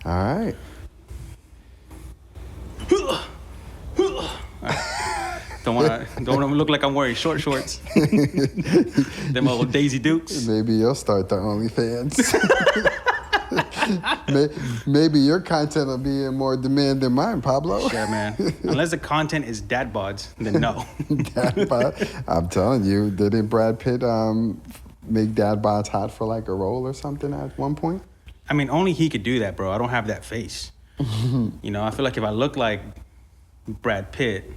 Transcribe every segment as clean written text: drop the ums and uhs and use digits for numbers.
All right. Don't want to look like I'm wearing short shorts. Them old Daisy Dukes. Maybe you'll start the OnlyFans. Maybe your content will be in more demand than mine, Pablo. Yeah, man. Unless the content is dad bods, then no. Dad bod. I'm telling you, didn't Brad Pitt make dad bods hot for like a role or something at one point? I mean, only he could do that, bro. I don't have that face. You know, I feel like if I look like Brad Pitt,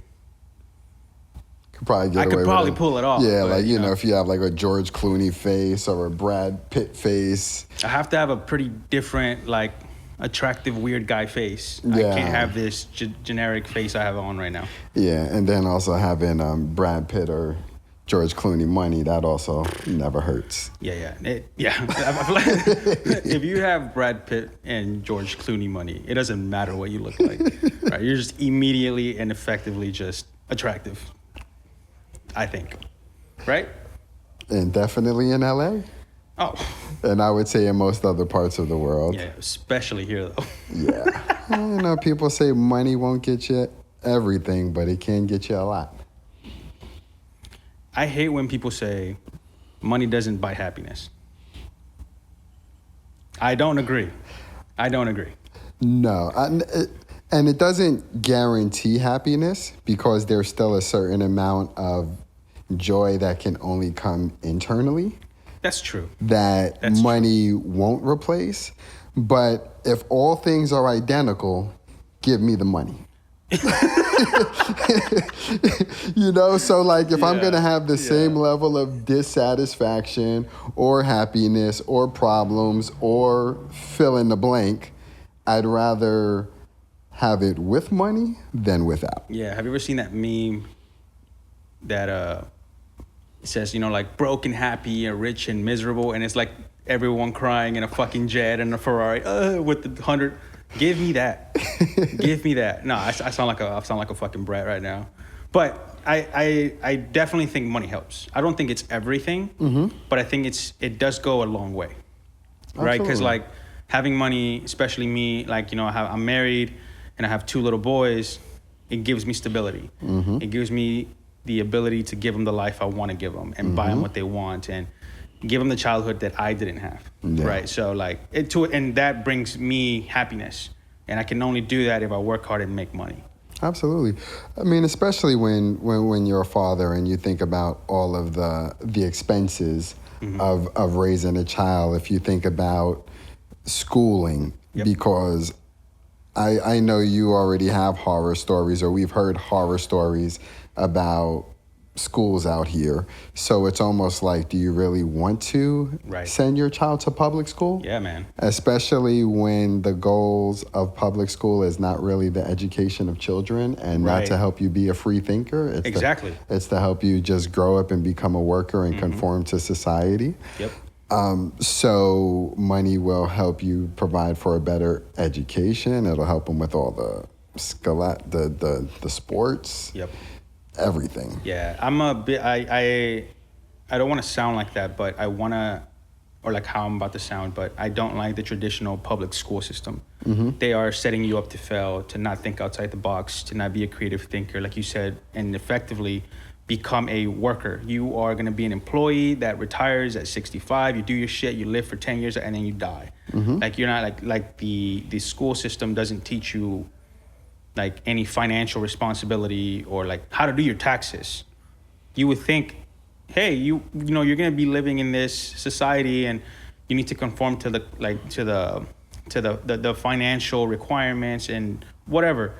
I could probably pull it off. Yeah, but, like, you know, if you have like a George Clooney face or a Brad Pitt face. I have to have a pretty different, like, attractive, weird guy face. Yeah. I can't have this generic face I have on right now. Yeah, and then also having Brad Pitt or George Clooney money, that also never hurts. Yeah. I feel like if you have Brad Pitt and George Clooney money, it doesn't matter what you look like. Right? You're just immediately and effectively just attractive. I think. Right? And definitely in LA. Oh. And I would say in most other parts of the world. Yeah, especially here, though. Yeah. You know, people say money won't get you everything, but it can get you a lot. I hate when people say money doesn't buy happiness. I don't agree. No. And it doesn't guarantee happiness because there's still a certain amount of joy that can only come internally. That's true. That money won't replace. But if all things are identical, give me the money. You know, so like if I'm going to have the same level of dissatisfaction or happiness or problems or fill in the blank, I'd rather have it with money than without. Yeah. Have you ever seen that meme that it says, you know, like broke and happy and rich and miserable, and it's like everyone crying in a fucking jet and a Ferrari with the 100. Give me that. Give me that. No, I sound like a fucking brat right now. But I definitely think money helps. I don't think it's everything, but I think it does go a long way. Right? Because like having money, especially me, like, you know, I'm married and I have 2 little boys. It gives me stability. It gives me the ability to give them the life I want to give them and buy them what they want and give them the childhood that I didn't have, right? So like and that brings me happiness, and I can only do that if I work hard and make money. Absolutely. I mean, especially when you're a father and you think about all of the expenses of raising a child. If you think about schooling, because I know you already have horror stories, or we've heard horror stories about schools out here. So it's almost like, do you really want to send your child to public school? Yeah, man. Especially when the goals of public school is not really the education of children and not to help you be a free thinker. It's to help you just grow up and become a worker and conform to society. Yep. So money will help you provide for a better education. It'll help them with all the sports. Yep. Everything. Yeah, I'm a bit. I don't want to sound like that, but I want to, or like how I'm about to sound. But I don't like the traditional public school system. They are setting you up to fail, to not think outside the box, to not be a creative thinker, like you said, and effectively become a worker. You are going to be an employee that retires at 65. You do your shit. You live for 10 years, and then you die. Like you're not like the school system doesn't teach you like any financial responsibility or like how to do your taxes. You would think, hey, you know, you're gonna be living in this society and you need to conform to the financial requirements and whatever.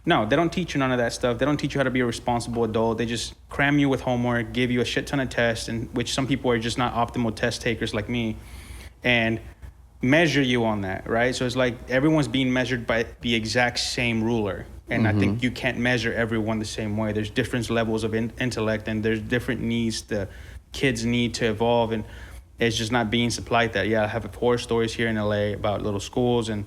No, they don't teach you none of that stuff. They don't teach you how to be a responsible adult. They just cram you with homework, give you a shit ton of tests, and which some people are just not optimal test takers like me, and measure you on that, right? So it's like everyone's being measured by the exact same ruler. And I think you can't measure everyone the same way. There's different levels of intellect, and there's different needs the kids need to evolve, and it's just not being supplied that. Yeah, I have horror stories here in LA about little schools, and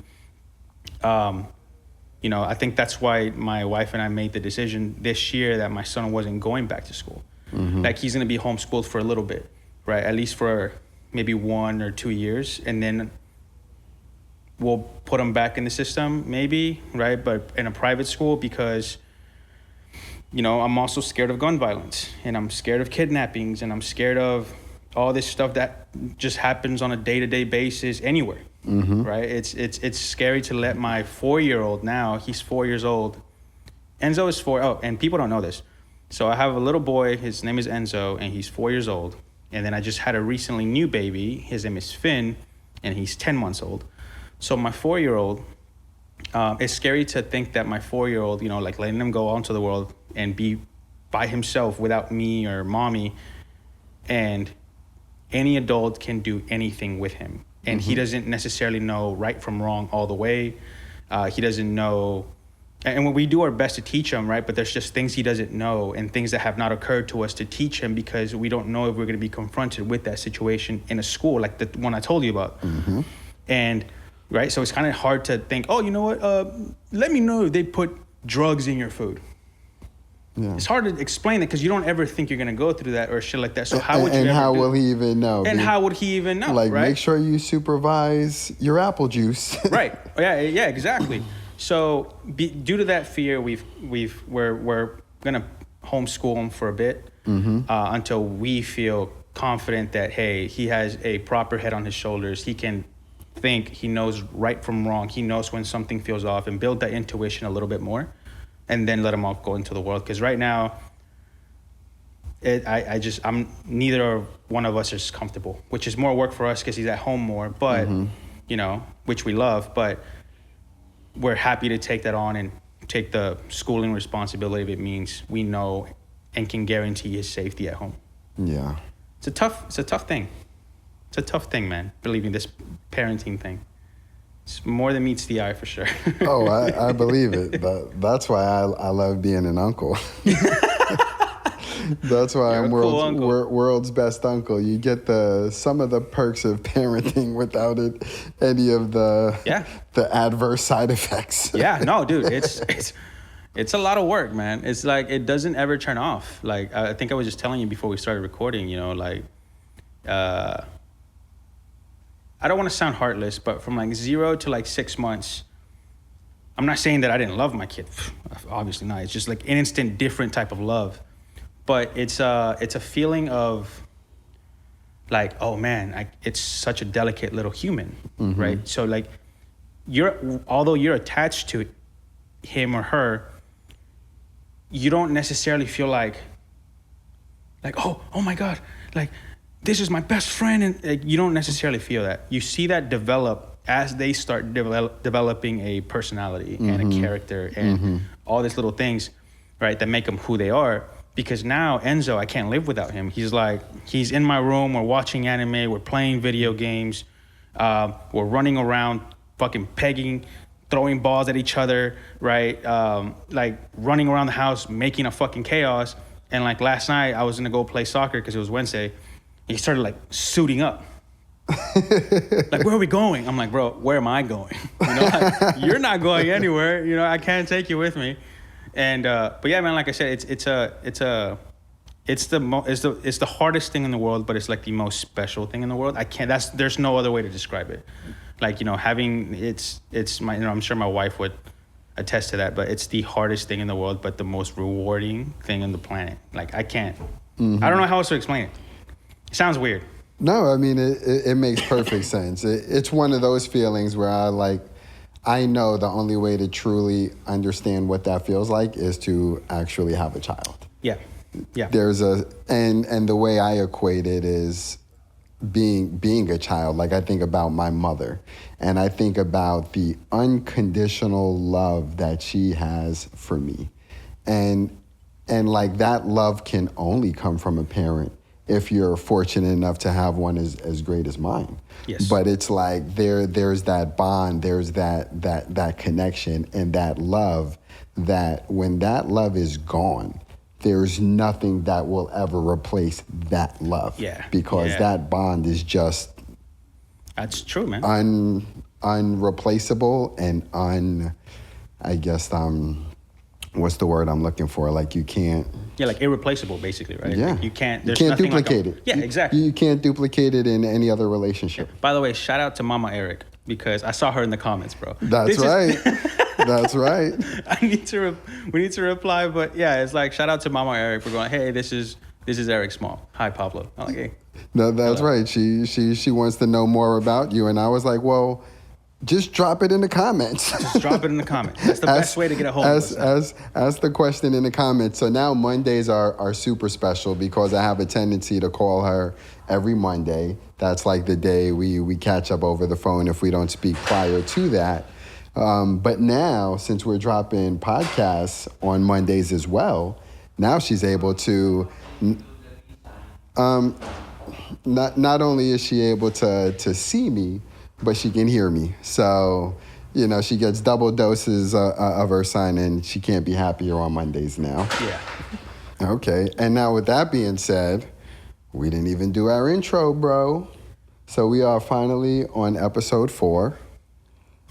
you know, I think that's why my wife and I made the decision this year that my son wasn't going back to school. Like he's gonna be homeschooled for a little bit, right? At least for maybe 1 or 2 years, and then we'll put them back in the system, maybe, right? But in a private school, because, you know, I'm also scared of gun violence, and I'm scared of kidnappings, and I'm scared of all this stuff that just happens on a day-to-day basis anywhere, right? It's scary to let my 4-year-old now, he's 4 years old. Enzo is 4. Oh, and people don't know this. So I have a little boy, his name is Enzo, and he's 4 years old. And then I just had a recently new baby, his name is Finn, and he's 10 months old. So my 4-year-old, it's scary to think that my 4-year-old, you know, like letting him go out into the world and be by himself without me or mommy, and any adult can do anything with him. And he doesn't necessarily know right from wrong all the way. He doesn't know, and when we do our best to teach him, right? But there's just things he doesn't know and things that have not occurred to us to teach him, because we don't know if we're going to be confronted with that situation in a school like the one I told you about. And right, so it's kind of hard to think, oh, you know what? Let me know if they put drugs in your food. Yeah. It's hard to explain it because you don't ever think you're going to go through that or shit like that. So how would you ever how do will he even know? And how would he even know? Like, right? Make sure you supervise your apple juice. Right. Yeah, exactly. So due to that fear, we're gonna homeschool him for a bit until we feel confident that, hey, he has a proper head on his shoulders. He can think, he knows right from wrong. He knows when something feels off, and build that intuition a little bit more, and then let him off go into the world. Because right now, I'm neither one of us is comfortable, which is more work for us because he's at home more. But you know, which we love, but we're happy to take that on and take the schooling responsibility if it means we know and can guarantee his safety at home. Yeah. It's a tough thing. It's a tough thing, man. Believe me, this parenting thing. It's more than meets the eye for sure. Oh, I believe it. That's why I love being an uncle. That's why I'm world's best uncle. You get some of the perks of parenting without any of the adverse side effects. Yeah, no, dude, it's a lot of work, man. It's like it doesn't ever turn off. Like I think I was just telling you before we started recording, you know, like I don't want to sound heartless, but from like 0 to like 6 months, I'm not saying that I didn't love my kid. Obviously not. It's just like an instant different type of love. But it's a feeling of like, oh man, it's such a delicate little human, right? So like although you're attached to him or her, you don't necessarily feel like oh my God, like this is my best friend, and like, you don't necessarily feel that. You see that develop as they start developing a personality and a character and all these little things, right, that make them who they are. Because now Enzo, I can't live without him. He's in my room, we're watching anime, we're playing video games, we're running around fucking pegging, throwing balls at each other, right? Like running around the house, making a fucking chaos. And like last night, I was gonna go play soccer because it was Wednesday. He started like suiting up. Like, where are we going? I'm like, bro, where am I going? You know, like, you're not going anywhere. You know, I can't take you with me. And but yeah, man, like I said, it's the hardest thing in the world, but it's like the most special thing in the world. There's no other way to describe it. Like, you know, it's my, you know, I'm sure my wife would attest to that, but it's the hardest thing in the world, but the most rewarding thing on the planet. Like, I can't, I don't know how else to explain it. It sounds weird. No, I mean, it makes perfect sense. It's one of those feelings where I know the only way to truly understand what that feels like is to actually have a child. Yeah. Yeah. And the way I equate it is being a child. Like, I think about my mother, and I think about the unconditional love that she has for me. And like, that love can only come from a parent if you're fortunate enough to have one as great as mine. Yes. But it's like there's that bond, there's that connection and that love, that when that love is gone, there's nothing that will ever replace that love. Yeah. Because that bond is just... That's true, man. Unreplaceable and I guess, what's the word I'm looking for? Like, you can't... Yeah, like irreplaceable, basically, right? Yeah. Like you can't duplicate it. Yeah, exactly. You can't duplicate it in any other relationship. By the way, shout out to Mama Erik. because I saw her in the comments, bro. That's right. That's right. We need to reply, but yeah, it's like shout out to Mama Erik for going, hey, this is Erik Small. Hi, Pablo. I'm like, hey. No, that's right. She wants to know more about you, and I was like, well, just drop it in the comments. Just drop it in the comments. That's the best way to get a hold of us. Ask the question in the comments. So now Mondays are super special because I have a tendency to call her every Monday. That's like the day we catch up over the phone if we don't speak prior to that. But now, since we're dropping podcasts on Mondays as well, now she's able to. Not only is she able to see me, but she can hear me. So, she gets double doses of her son, and she can't be happier on Mondays now. Yeah. Okay. And now with that being said, we didn't even do our intro, bro. So we are finally on episode 4.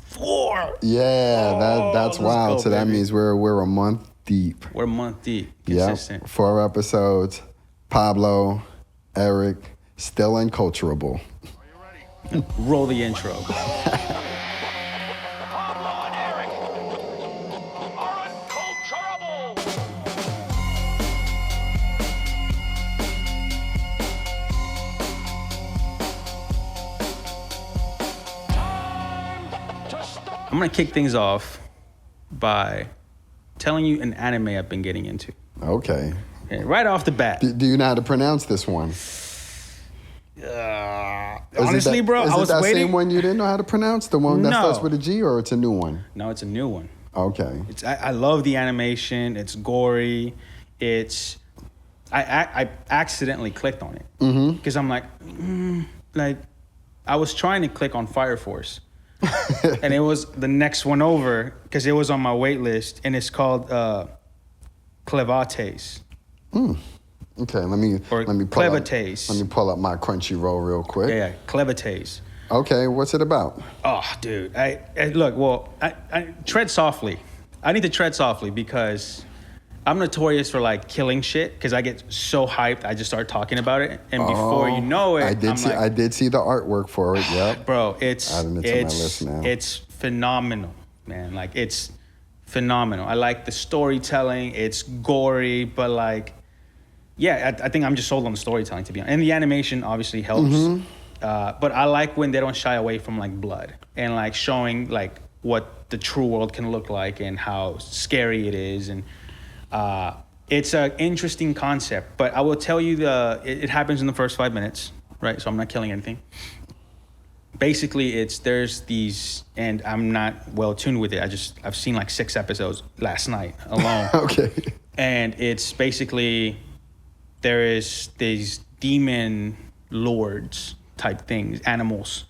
4? Yeah, that's wild. Go, so that baby. means we're a month deep. We're a month deep. Yeah. Consistent. 4 episodes. Pablo, Erik, still unculturable. Roll the intro. Pablo and Erik are Unculturable. Time to start. I'm gonna kick things off by telling you an anime I've been getting into. Okay. Okay, right off the bat. Do you know how to pronounce this one? Honestly, bro, I was that waiting. same one you didn't know how to pronounce? The one that No. starts with a G, or it's a new one? No, it's a new one. Okay. I love the animation. It's gory. I accidentally clicked on it because I'm like, I was trying to click on Fire Force, and it was the next one over because it was on my wait list, and it's called Clevatess. Okay, let me Clevatess. Let me pull up my Crunchyroll real quick. Yeah, Clevatess. Okay, what's it about? Oh, dude. I look. Well, I tread softly. I need to tread softly because I'm notorious for like killing shit because I get so hyped. I just start talking about it, and before you know it, I did see the artwork for it. Yep. Bro, it's Adding it to my list now. It's phenomenal, man. Like it's phenomenal. I like the storytelling. It's gory, but like, yeah, I think I'm just sold on the storytelling to be honest. And the animation obviously helps. But I like when they don't shy away from like blood and like showing like what the true world can look like and how scary it is. And it's an interesting concept. But I will tell you it happens in the first 5 minutes, right? So I'm not killing anything. Basically, there's these, and I'm not well tuned with it. I've seen like 6 episodes last night alone. Okay. And it's basically there is these demon lords type things, animals,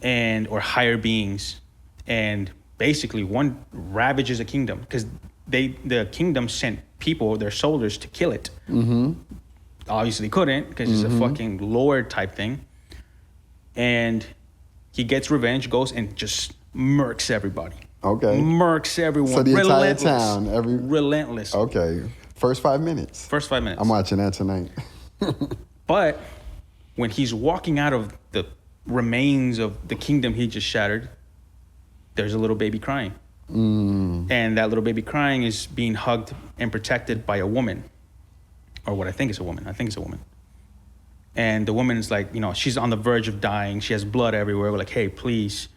and or higher beings, and basically one ravages a kingdom because the kingdom sent people, their soldiers, to kill it. Obviously couldn't because it's a fucking lord type thing, and he gets revenge, goes and just murks everybody. Okay. Murks everyone. So the entire Relentless. town, Relentless. Okay. First 5 minutes. First 5 minutes. I'm watching that tonight. But when he's walking out of the remains of the kingdom he just shattered, there's a little baby crying. And that little baby crying is being hugged and protected by a woman. Or what I think is a woman. I think it's a woman. And the woman is like, she's on the verge of dying. She has blood everywhere. We're like, hey, please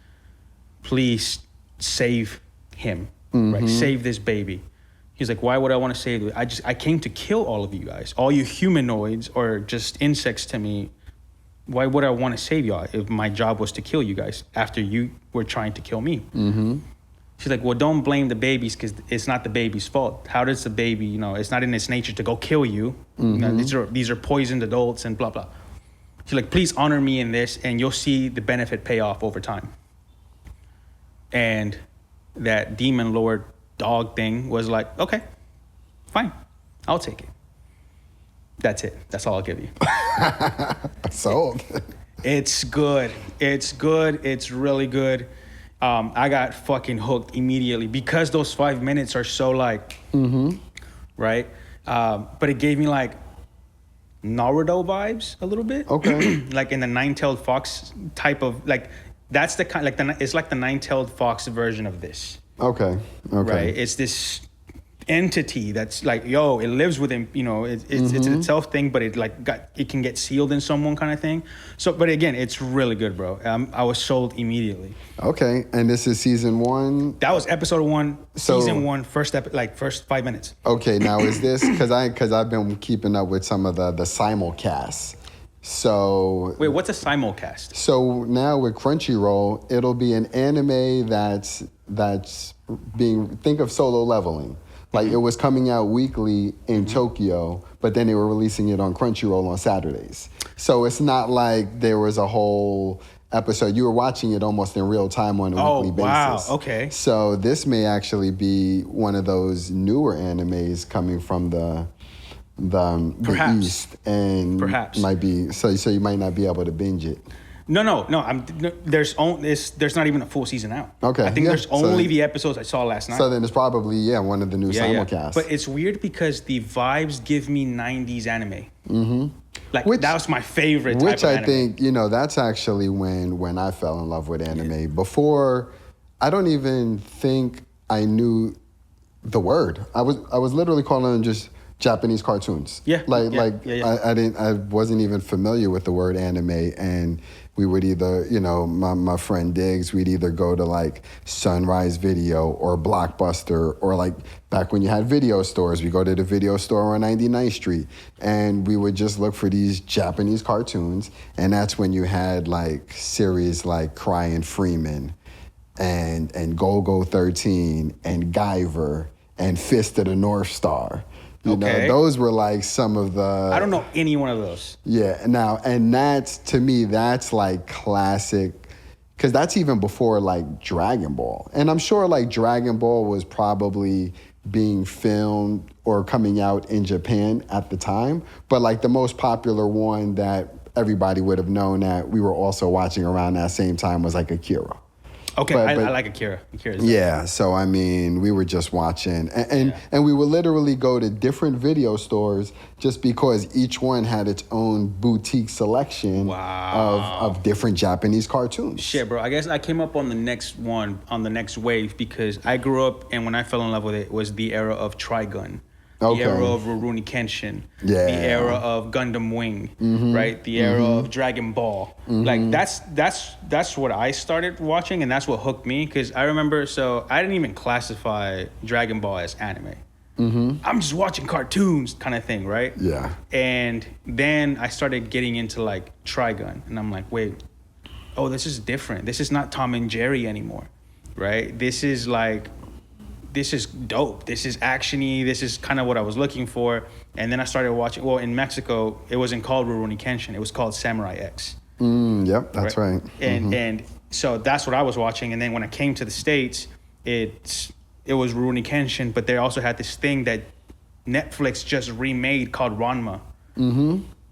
save him. Right? Save this baby. He's like, why would I want to save you? I came to kill all of you guys. All you humanoids or just insects to me. Why would I want to save y'all if my job was to kill you guys after you were trying to kill me? She's like, well, don't blame the babies because it's not the baby's fault. How does the baby, it's not in its nature to go kill you. These are poisoned adults and blah, blah. She's like, please honor me in this and you'll see the benefit pay off over time. And that demon lord dog thing was like, okay, fine, I'll take it. That's it. That's all I'll give you. Sold. It's good. It's good. It's really good. I got fucking hooked immediately because those 5 minutes are so like, right? But it gave me like Naruto vibes a little bit. Okay. Like in the nine-tailed fox type of like, That's the kind it's like the nine-tailed fox version of this. Okay. Right? It's this entity that's like, it lives within, it's an itself thing, but it can get sealed in someone kind of thing. So, but again, it's really good, bro. I was sold immediately. Okay, and this is season 1. That was episode 1, season 1, first 5 minutes. Okay, now is this because I've been keeping up with some of the simulcasts. So wait, what's a simulcast? So now with Crunchyroll, it'll be an anime that's being, think of Solo Leveling. Like it was coming out weekly in Tokyo, but then they were releasing it on Crunchyroll on Saturdays. So it's not like there was a whole episode. You were watching it almost in real time on a weekly basis. Wow, okay. So this may actually be one of those newer animes coming from the East, and perhaps might be so you might not be able to binge it. No. There's not even a full season out. Okay, I think there's only the episodes I saw last night. So then it's probably one of the new simulcasts. Yeah. But it's weird because the vibes give me 90s anime. Mm-hmm. That was my favorite type Which of I anime. think that's actually when I fell in love with anime. Yeah. Before, I don't even think I knew the word. I was literally calling them just Japanese cartoons. Yeah. I wasn't even familiar with the word anime, and we would either, my friend Diggs, we'd either go to like Sunrise Video or Blockbuster, or like back when you had video stores, we go to the video store on 99th Street, and we would just look for these Japanese cartoons, and that's when you had like series like Crying Freeman and Go-Go 13 and Guyver and Fist of the North Star. You know, those were like some of the... I don't know any one of those. Yeah, and that's, to me, that's like classic, because that's even before like Dragon Ball. And I'm sure like Dragon Ball was probably being filmed or coming out in Japan at the time, but like the most popular one that everybody would have known that we were also watching around that same time was like Akira. Okay, I like Akira. Yeah, so I mean, we were just watching, and we would literally go to different video stores just because each one had its own boutique selection of different Japanese cartoons. Shit, bro, I guess I came up on the next wave because I grew up, and when I fell in love with it was the era of Trigun. The era of Rurouni Kenshin, the era of Gundam Wing, right? The era of Dragon Ball. Like that's what I started watching, and that's what hooked me. Because I remember, so I didn't even classify Dragon Ball as anime. I'm just watching cartoons, kind of thing, right? Yeah. And then I started getting into like Trigun, and I'm like, wait, this is different. This is not Tom and Jerry anymore, right? This is dope. This is actiony. This is kind of what I was looking for. And then I started watching. Well, in Mexico, it wasn't called Rurouni Kenshin. It was called Samurai X. Yep, that's right. And so that's what I was watching. And then when I came to the States, it was Rurouni Kenshin, but they also had this thing that Netflix just remade called Ranma.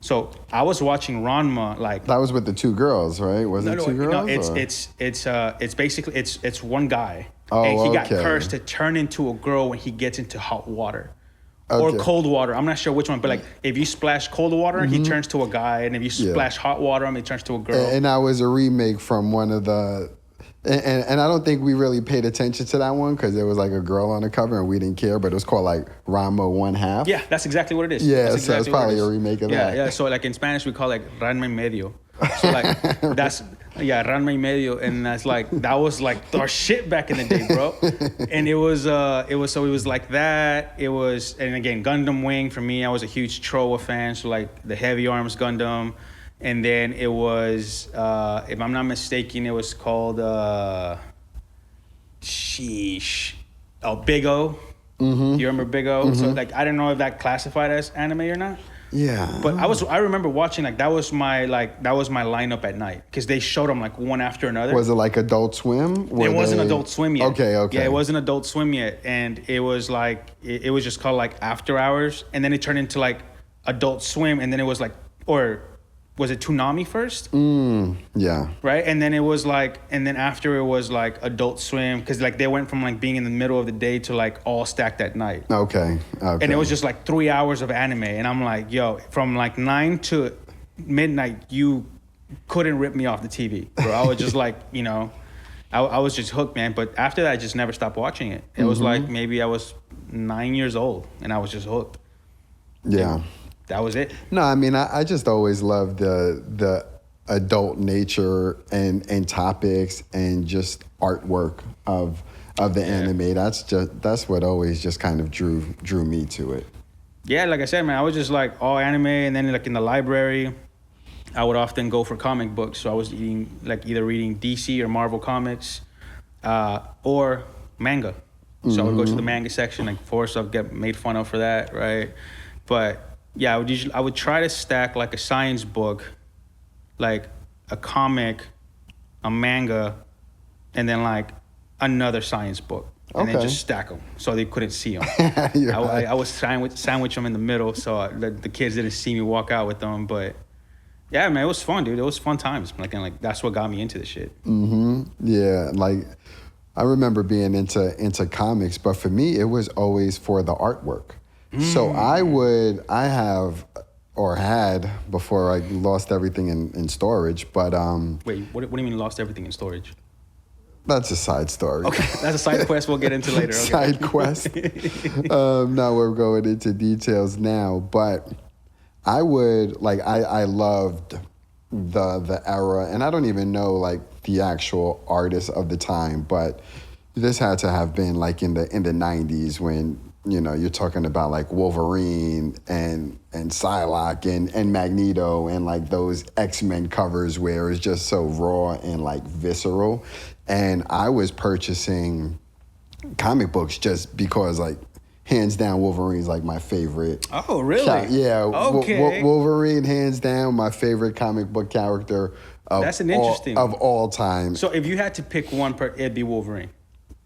So I was watching Ranma like that was with the two girls, right? Was it two girls? No, it's basically it's one guy. Oh, and he got cursed to turn into a girl when he gets into hot water. Okay. Or cold water. I'm not sure which one, but like if you splash cold water, he turns to a guy, and if you splash hot water, he turns to a girl. And that was a remake from one of the, and I don't think we really paid attention to that one because there was like a girl on the cover and we didn't care, but it was called like Ranma 1/2. Yeah, that's exactly what it is. Yeah, so it's probably a remake of that. Yeah, so like in Spanish we call it Ranma medio. So like that's Ranma y medio, and that's like that was like our shit back in the day, bro. And it was like that. It was, and again, Gundam Wing for me. I was a huge Trowa fan, so like the Heavy Arms Gundam, and then it was if I'm not mistaken, it was called Big O. You remember Big O? So like I don't know if that classified as anime or not. Yeah. But I remember watching that was my lineup at night because they showed them like one after another. Was it like Adult Swim? It wasn't Adult Swim yet. Okay. Yeah, it wasn't Adult Swim yet, and it was like it was just called like After Hours, and then it turned into like Adult Swim, and then it was like, or was it Toonami first? Yeah. Right, and then it was like, and then after it was like Adult Swim, because like they went from like being in the middle of the day to like all stacked at night. Okay. And it was just like 3 hours of anime, and I'm like, yo, from like 9 to midnight, you couldn't rip me off the TV, bro. I was just like, you know, I was just hooked, man. But after that, I just never stopped watching it. It was like maybe I was 9 years old and I was just hooked. Yeah. And that was it. No, I mean, I just always loved the adult nature and topics and just artwork of the anime. That's what always just kind of drew me to it. Yeah, like I said, man, I was just like all anime, and then like in the library, I would often go for comic books. So I was either reading DC or Marvel comics, or manga. So I would go to the manga section, like force I'd get made fun of for that, right? But yeah, I would try to stack like a science book, like a comic, a manga, and then like another science book, and then just stack them so they couldn't see them. I would sandwich them in the middle so the kids didn't see me walk out with them. But yeah, man, it was fun, dude. It was fun times. Like that's what got me into the shit. Yeah, like I remember being into comics, but for me, it was always for the artwork. So I had before I lost everything in storage, but Wait, what do you mean lost everything in storage? That's a side story. Okay, that's a side quest we'll get into later. Okay. Side quest. Now we're going into details now, but I would I loved the era, and I don't even know like the actual artist of the time, but this had to have been like in the 90s when, you know, you're talking about like Wolverine and Psylocke and Magneto and like those X-Men covers where it's just so raw and like visceral. And I was purchasing comic books just because, like, hands down, Wolverine's like my favorite. Oh, really? Yeah. Okay. Wolverine, hands down, my favorite comic book character of That's an interesting one. of all time. So if you had to pick one, it'd be Wolverine.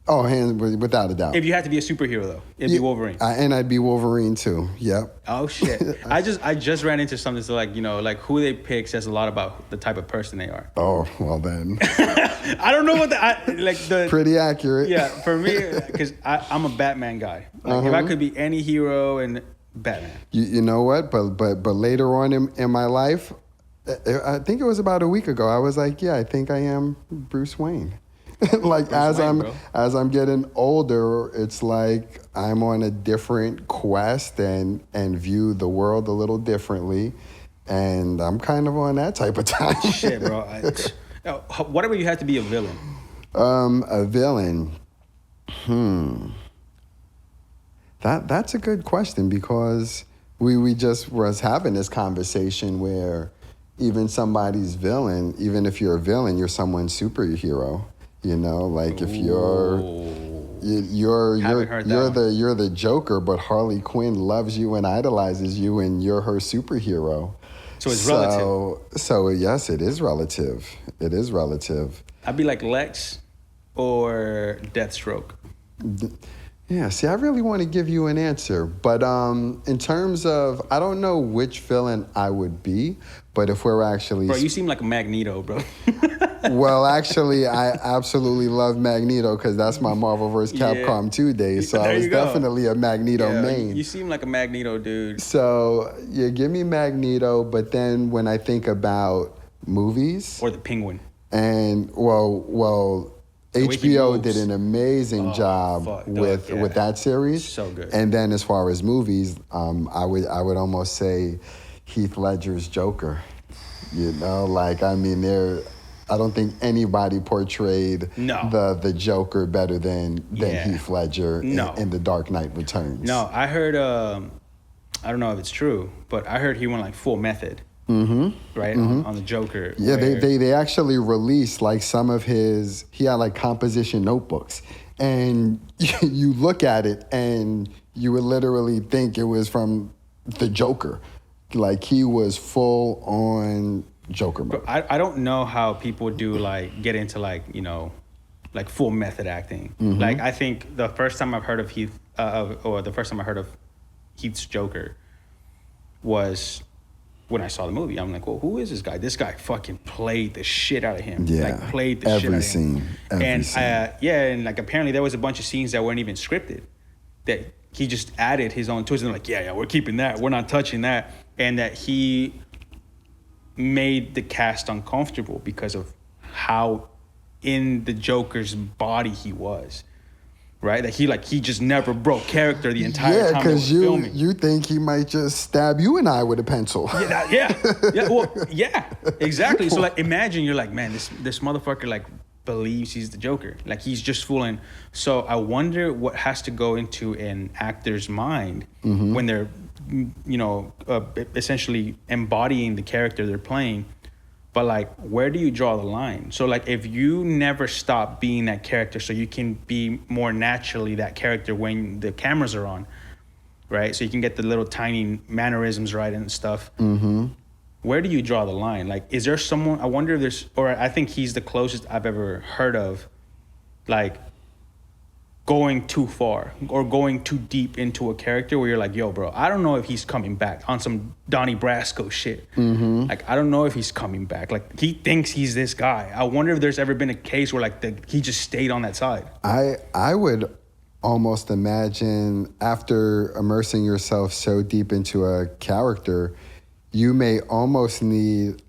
Oh, without a doubt. If you had to be a superhero, though, it'd be Wolverine. And I'd be Wolverine too. Yep. Oh shit! I just ran into something so like, you know, like who they pick says a lot about the type of person they are. Oh, well then. I don't know what the Pretty accurate. Yeah, for me, because I'm a Batman guy. Like if I could be any hero and Batman. You know what? But later on in my life, I think it was about a week ago, I was like, yeah, I think I am Bruce Wayne. Like as I'm getting older, it's like I'm on a different quest and view the world a little differently, and I'm kind of on that type of time. Shit, bro. Whatever you had to be a villain. A villain. That's a good question, because we just was having this conversation where even somebody's villain, even if you're a villain, you're someone's superhero. You know, like if you're the Joker, but Harley Quinn loves you and idolizes you, and you're her superhero. So it's relative. So yes, it is relative. It is relative. I'd be like Lex or Deathstroke. Yeah, see, I really want to give you an answer, but in terms of, I don't know which villain I would be, but if we're actually... Bro, you seem like a Magneto, bro. Well, actually, I absolutely love Magneto because that's my Marvel vs. Capcom 2 days, so I was definitely a Magneto main. You seem like a Magneto dude. So, yeah, give me Magneto, but then when I think about movies... Or the Penguin. And, well HBO did an amazing job with that series. So good. And then as far as movies, I would almost say Heath Ledger's Joker. You know, like, I mean, I don't think anybody portrayed the Joker better than Heath Ledger in The Dark Knight Returns. No, I heard, I don't know if it's true, but I heard he went like full method. Right, on the Joker. Yeah, they actually released like some of his, he had like composition notebooks, and you look at it and you would literally think it was from the Joker. Like he was full on Joker mode. I don't know how people do get into you know, like full method acting. Like I think the first time I've heard of Heath, the first time I heard of Heath's Joker was when I saw the movie. I'm like, well, who is this guy? This guy fucking played the shit out of him. Yeah. Like played the shit out of him. Every scene. And like apparently there was a bunch of scenes that weren't even scripted, that he just added his own twist. And they're like, yeah, we're keeping that. We're not touching that. And that he made the cast uncomfortable because of how in the Joker's body he was, right? That he just never broke character the entire time they were filming. You think he might just stab you and I with a pencil. Yeah, exactly. So like, imagine you're like, man, this motherfucker like believes he's the Joker. Like he's just fooling. So I wonder what has to go into an actor's mind when they're, essentially embodying the character they're playing. But like, where do you draw the line? So like, if you never stop being that character so you can be more naturally that character when the cameras are on, right? So you can get the little tiny mannerisms right and stuff. Where do you draw the line? Like, is there someone, I wonder if there's, or I think he's the closest I've ever heard of, like, going too far or going too deep into a character where you're like, yo, bro, I don't know if he's coming back on some Donnie Brasco shit. Like, I don't know if he's coming back. Like, he thinks he's this guy. I wonder if there's ever been a case where, like, he just stayed on that side. I would almost imagine after immersing yourself so deep into a character, you may almost need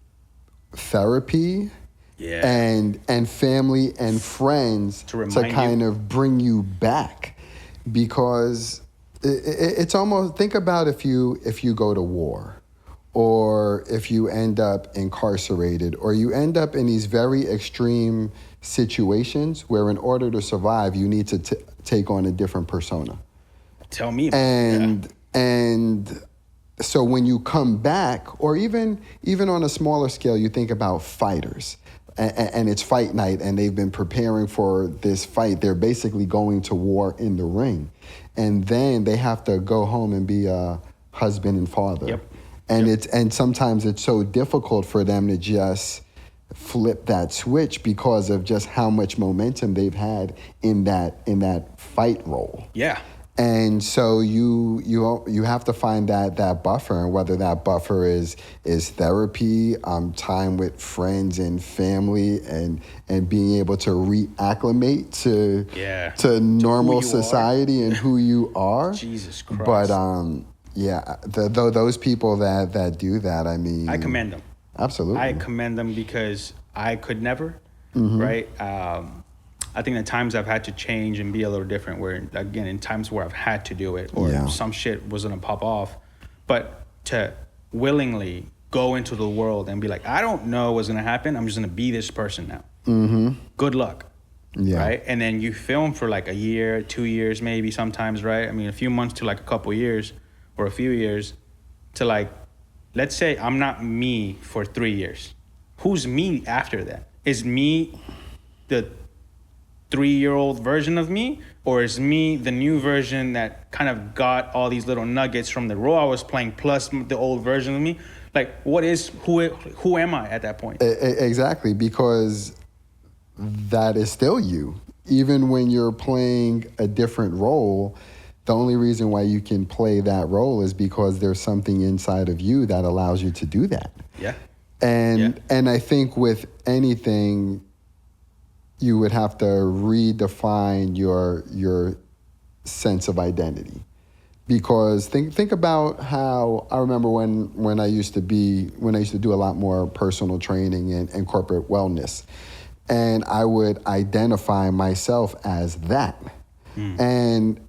therapy and family and friends to kind of bring you back, because it's almost, think about if you go to war, or if you end up incarcerated, or you end up in these very extreme situations where in order to survive you need to take on a different persona. Tell me about and so when you come back, or even on a smaller scale, you think about fighters, and it's fight night, and they've been preparing for this fight. They're basically going to war in the ring, and then they have to go home and be a husband and father. And sometimes it's so difficult for them to just flip that switch because of just how much momentum they've had in that fight role. And so you have to find that buffer, and whether that buffer is therapy, time with friends and family, and being able to reacclimate to normal society and who you are. Jesus Christ. But those people that do that, I mean, I commend them. Absolutely. I commend them because I could never, right? I think the times I've had to change and be a little different, where, again, in times where I've had to do it, or some shit was gonna pop off, but to willingly go into the world and be like, I don't know what's gonna happen, I'm just gonna be this person now. Good luck. Right? And then you film for like a year, 2 years maybe sometimes, right? I mean, a few months to like a couple years, or a few years, to like, let's say I'm not me for 3 years. Who's me after that? Is me the 3-year-old version of me, or is me the new version that kind of got all these little nuggets from the role I was playing plus the old version of me? Like, who am I at that point? Exactly, because that is still you. Even when you're playing a different role, the only reason why you can play that role is because there's something inside of you that allows you to do that. And I think with anything, you would have to redefine your sense of identity, because think about how I remember when I used to do a lot more personal training and corporate wellness, and I would identify myself as that, and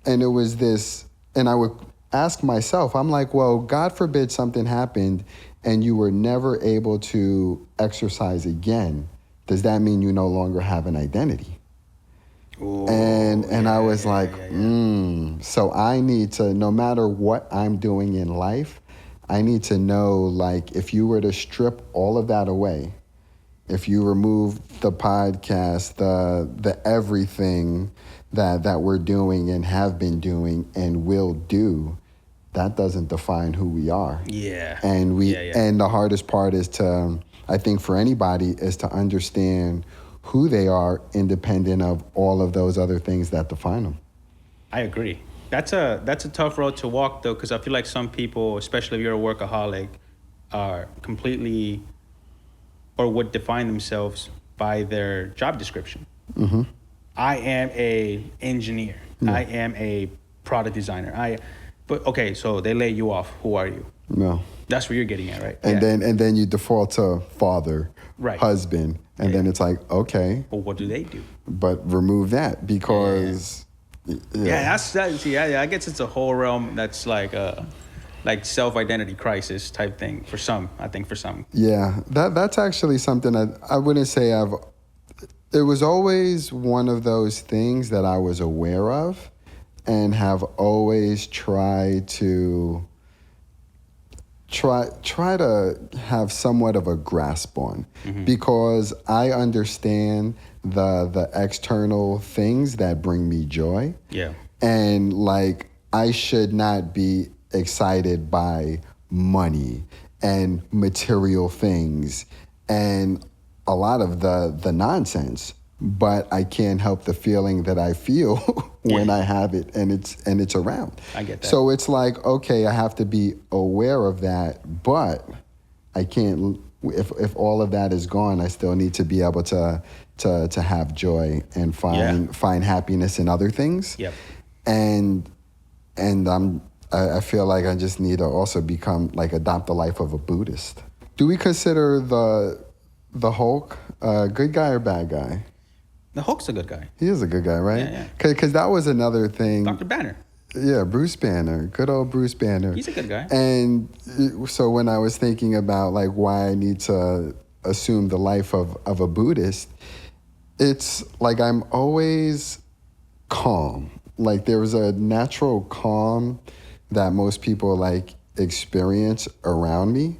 it was this, and I would ask myself, I'm like, well, God forbid something happened and you were never able to exercise again. Does that mean you no longer have an identity? Ooh, and I was like, so I need to, no matter what I'm doing in life, I need to know, like, if you were to strip all of that away, if you remove the podcast, the everything that we're doing and have been doing and will do, that doesn't define who we are. And and the hardest part is to, I think for anybody, is to understand who they are independent of all of those other things that define them. I agree. That's a tough road to walk, though, because I feel like some people, especially if you're a workaholic, are completely, or would define themselves by their job description. I am a engineer. I am a product designer. But okay, so they lay you off. Who are you? No. That's what you're getting at, right? And then you default to father, Right. husband, and then it's like, okay, Well, what do they do? but remove that because Yeah, I guess it's a whole realm that's like self-identity crisis type thing for some. I think for some. Yeah, that's actually something I wouldn't say it was always one of those things that I was aware of and have always tried to try to have somewhat of a grasp on, because I understand the external things that bring me joy. Yeah. And like, I should not be excited by money and material things and a lot of the nonsense, but I can't help the feeling that I feel when I have it and it's around. I get that. So it's like, okay, I have to be aware of that, but I can't. If all of that is gone, I still need to be able to have joy and find happiness in other things. Yep. And I feel like I just need to also adopt the life of a Buddhist. Do we consider the Hulk a good guy or bad guy? The Hulk's a good guy. He is a good guy, right? Yeah. Because that was another thing. Dr. Banner. Yeah, Bruce Banner, good old Bruce Banner. He's a good guy. And so when I was thinking about like why I need to assume the life of a Buddhist, it's like I'm always calm. Like there was a natural calm that most people like experience around me.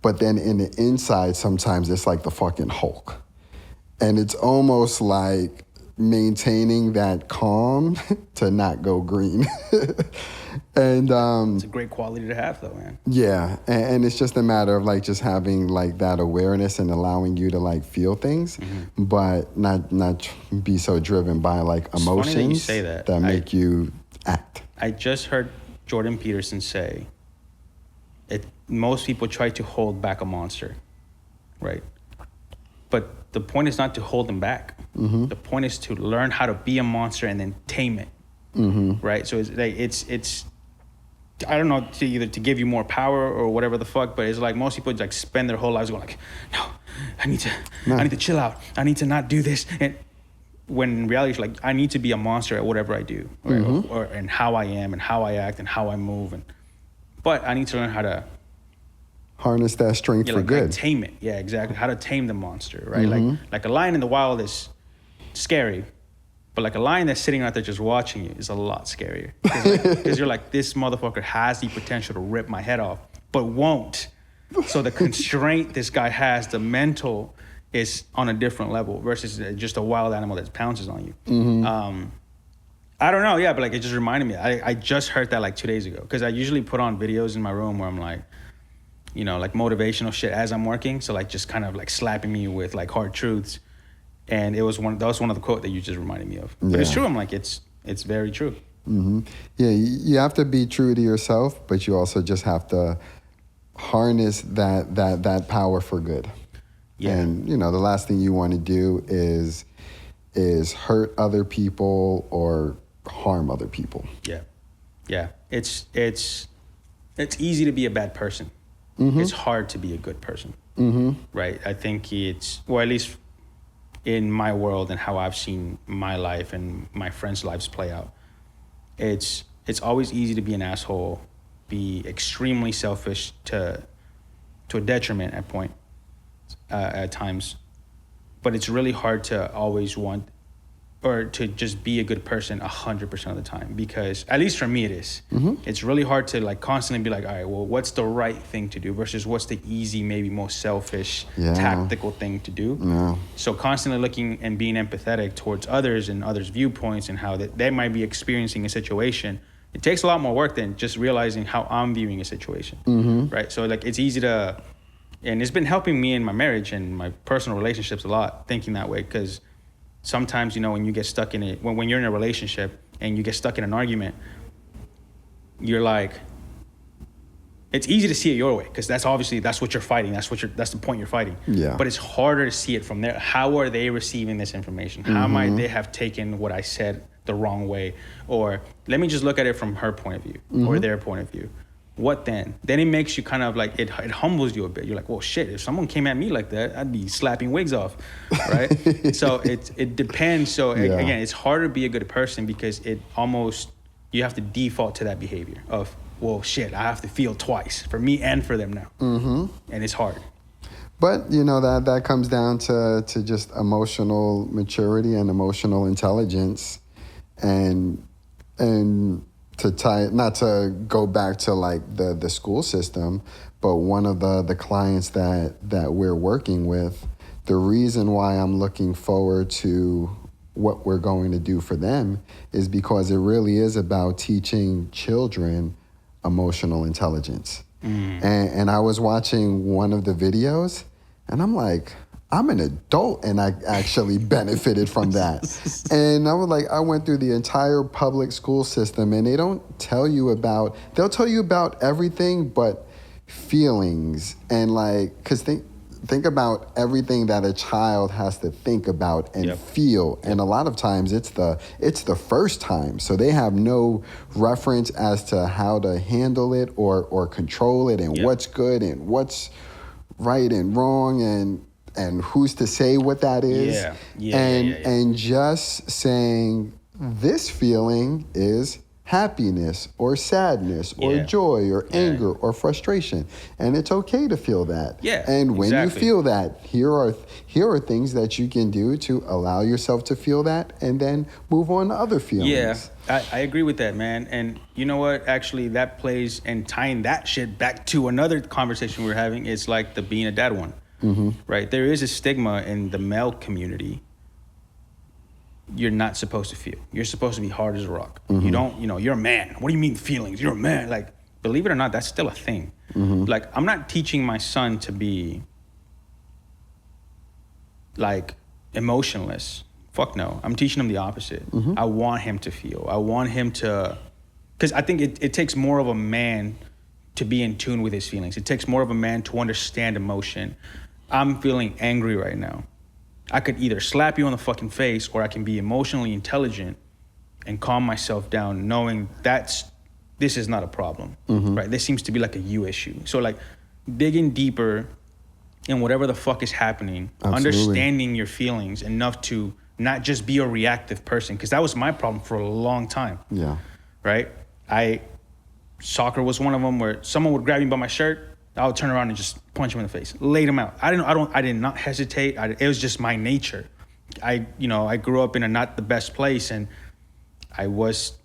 But then in the inside, sometimes it's like the fucking Hulk. And it's almost like maintaining that calm to not go green. And It's a great quality to have, though, man. yeah, and it's just a matter of like just having like that awareness and allowing you to like feel things, but not be so driven by like funny that you emotions say that. make you act. I just heard Jordan Peterson say, most people try to hold back a monster, right? But the point is not to hold them back. The point is to learn how to be a monster and then tame it, right? So it's like it's I don't know, to give you more power or whatever the fuck, but it's like most people like spend their whole lives going like, no, I need to chill out. I need to not do this. And when in reality, it's like I need to be a monster at whatever I do, or and how I am and how I act and how I move, but I need to learn how to Harness that strength for good. Like tame it. Yeah, exactly. How to tame the monster, right? Like a lion in the wild is scary, but like a lion that's sitting out there just watching you is a lot scarier. Because you're like, this motherfucker has the potential to rip my head off, but won't. So the constraint this guy has, the mental, is on a different level versus just a wild animal that pounces on you. I don't know, yeah, but like it just reminded me. I just heard that like 2 days ago, because I usually put on videos in my room where I'm like, you know, like motivational shit as I'm working. So like just kind of like slapping me with like hard truths. And that was one of the quote that you just reminded me of. But it's true. I'm like, it's very true. Yeah, you have to be true to yourself, but you also just have to harness that power for good. Yeah. And you know, the last thing you want to do is hurt other people or harm other people. Yeah. Yeah. It's easy to be a bad person. It's hard to be a good person. Right? I think or at least in my world and how I've seen my life and my friends' lives play out, it's always easy to be an asshole, be extremely selfish to a detriment at times, but it's really hard to always want or to just be a good person 100% of the time, because at least for me it is. It's really hard to like constantly be like, all right, well, what's the right thing to do versus what's the easy, maybe most selfish, tactical thing to do. So constantly looking and being empathetic towards others and others' viewpoints and how they might be experiencing a situation. It takes a lot more work than just realizing how I'm viewing a situation, right? So like it's easy to, and it's been helping me in my marriage and my personal relationships a lot, thinking that way, because sometimes, you know, when you get stuck in it, when you're in a relationship and you get stuck in an argument, you're like, it's easy to see it your way, because that's what you're fighting. That's the point you're fighting. Yeah. But it's harder to see it from there. How are they receiving this information? How might they have taken what I said the wrong way, or let me just look at it from her point of view or their point of view. What then? Then it makes you kind of like, it humbles you a bit. You're like, well, shit, if someone came at me like that, I'd be slapping wigs off, right? So it depends. So again, it's harder to be a good person because you have to default to that behavior of, well, shit, I have to feel twice for me and for them now. And it's hard. But, that comes down to just emotional maturity and emotional intelligence, and to tie, not to go back to like the school system, but one of the clients that we're working with, the reason why I'm looking forward to what we're going to do for them is because it really is about teaching children emotional intelligence. And I was watching one of the videos, and I'm like, I'm an adult and I actually benefited from that. And I was like, I went through the entire public school system, and they don't tell you about, they'll tell you about everything but feelings. And like, because think about everything that a child has to think about and feel. And a lot of times it's the first time. So they have no reference as to how to handle it or control it, and what's good and what's right and wrong, and who's to say what that is. And just saying this feeling is happiness or sadness or joy or anger or frustration, and it's okay to feel that. And when you feel that, here are things that you can do to allow yourself to feel that, and then move on to other feelings. I agree with that, man. And you know what? Actually, that plays, and tying that shit back to another conversation we were having, is like the being a dad one. Right? There is a stigma in the male community. You're not supposed to feel. You're supposed to be hard as a rock. You don't, you're a man. What do you mean feelings? You're a man. Like, believe it or not, that's still a thing. Like, I'm not teaching my son to be like emotionless. Fuck no. I'm teaching him the opposite. I want him to feel. I want him to, because I think it takes more of a man to be in tune with his feelings. It takes more of a man to understand emotion. I'm feeling angry right now. I could either slap you on the fucking face, or I can be emotionally intelligent and calm myself down, knowing this is not a problem, right? This seems to be like a you issue. So like digging deeper in whatever the fuck is happening, understanding your feelings enough to not just be a reactive person, because that was my problem for a long time. Right? Soccer was one of them, where someone would grab me by my shirt, I would turn around and just punch him in the face, laid him out. I did not hesitate. It was just my nature. I grew up in not the best place, and I was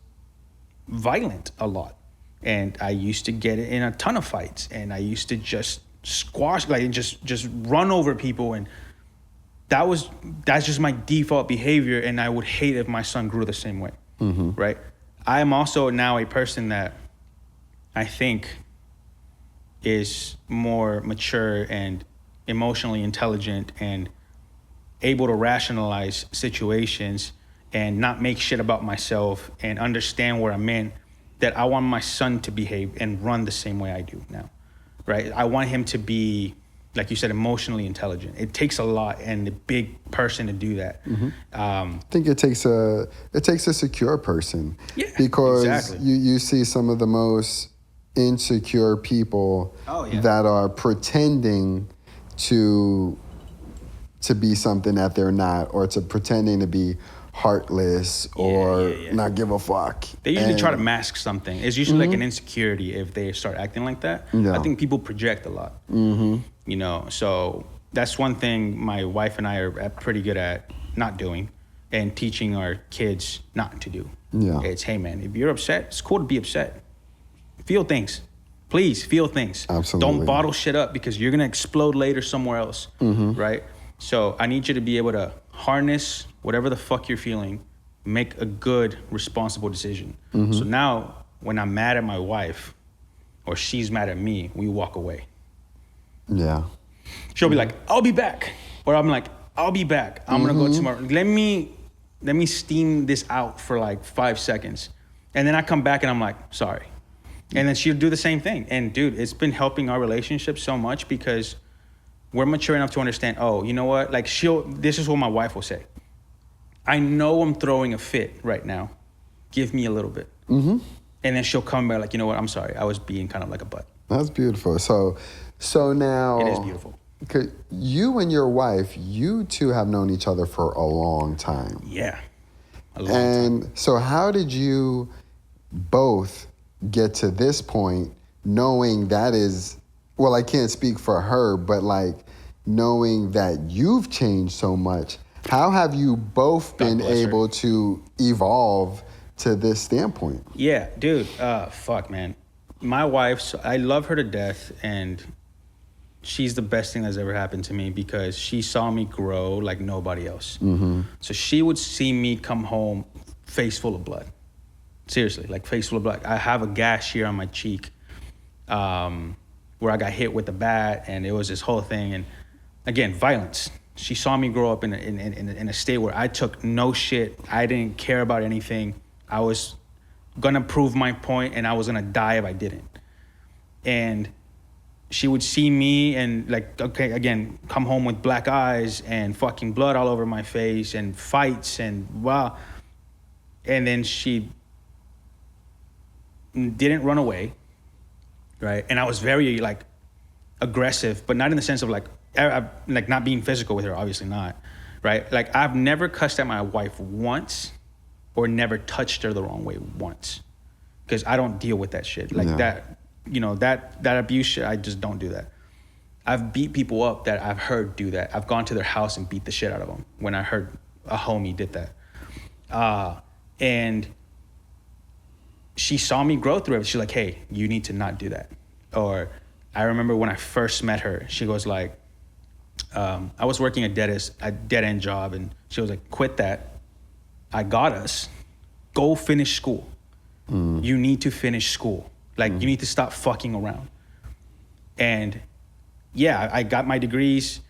violent a lot. And I used to get in a ton of fights, and I used to just squash, like just run over people. And that's just my default behavior. And I would hate if my son grew the same way, right? I am also now a person that I think is more mature and emotionally intelligent and able to rationalize situations and not make shit about myself, and understand where I'm in, that I want my son to behave and run the same way I do now, right? I want him to be, like you said, emotionally intelligent. It takes a lot and a big person to do that. I think it takes a secure person, because you see some of the most insecure people that are pretending to be something that they're not, or to pretending to be heartless or not give a fuck. They usually try to mask something. It's usually like an insecurity if they start acting like that. I think people project a lot. So that's one thing my wife and I are pretty good at not doing, and teaching our kids not to do. It's, hey man, if you're upset, it's cool to be upset. Feel things. Please feel things. Absolutely. Don't bottle shit up, because you're gonna explode later somewhere else, right? So I need you to be able to harness whatever the fuck you're feeling, make a good, responsible decision. So now when I'm mad at my wife, or she's mad at me, we walk away. She'll be like, I'll be back. Or I'm like, I'll be back. I'm gonna go tomorrow. Let me steam this out for like 5 seconds. And then I come back and I'm like, sorry. And then she'll do the same thing. And dude, it's been helping our relationship so much, because we're mature enough to understand, oh, you know what? Like this is what my wife will say. I know I'm throwing a fit right now. Give me a little bit. Mm-hmm. And then she'll come back like, you know what? I'm sorry. I was being kind of like a butt. That's beautiful. So now It is beautiful. You and your wife, you two have known each other for a long time. Yeah. A long time. And so how did you both get to this point knowing that is, well, I can't speak for her, but like knowing that you've changed so much, how have you both been able to evolve to this standpoint? Yeah, dude. Fuck, man. My wife, I love her to death, and she's the best thing that's ever happened to me because she saw me grow like nobody else. Mm-hmm. So she would see me come home face full of blood. Seriously, like face full of blood. I have a gash here on my cheek where I got hit with a bat, and it was this whole thing. And again, violence. She saw me grow up in a state where I took no shit. I didn't care about anything. I was gonna prove my point, and I was gonna die if I didn't. And she would see me and like, okay, again, come home with black eyes and fucking blood all over my face and fights and wow. And then she didn't run away, right? And I was very like aggressive, but not in the sense of like not being physical with her, obviously not, right? Like I've never cussed at my wife once or never touched her the wrong way once because I don't deal with that shit. Like that, you know, that abuse shit, I just don't do that. I've beat people up that I've heard do that. I've gone to their house and beat the shit out of them when I heard a homie did that. And she saw me grow through it. She's like, hey, you need to not do that. Or I remember when I first met her, she goes like, I was working a dead-end job, and she was like, quit that. I got us. Go finish school. You need to finish school. Like, you need to stop fucking around. And yeah, I got my degrees.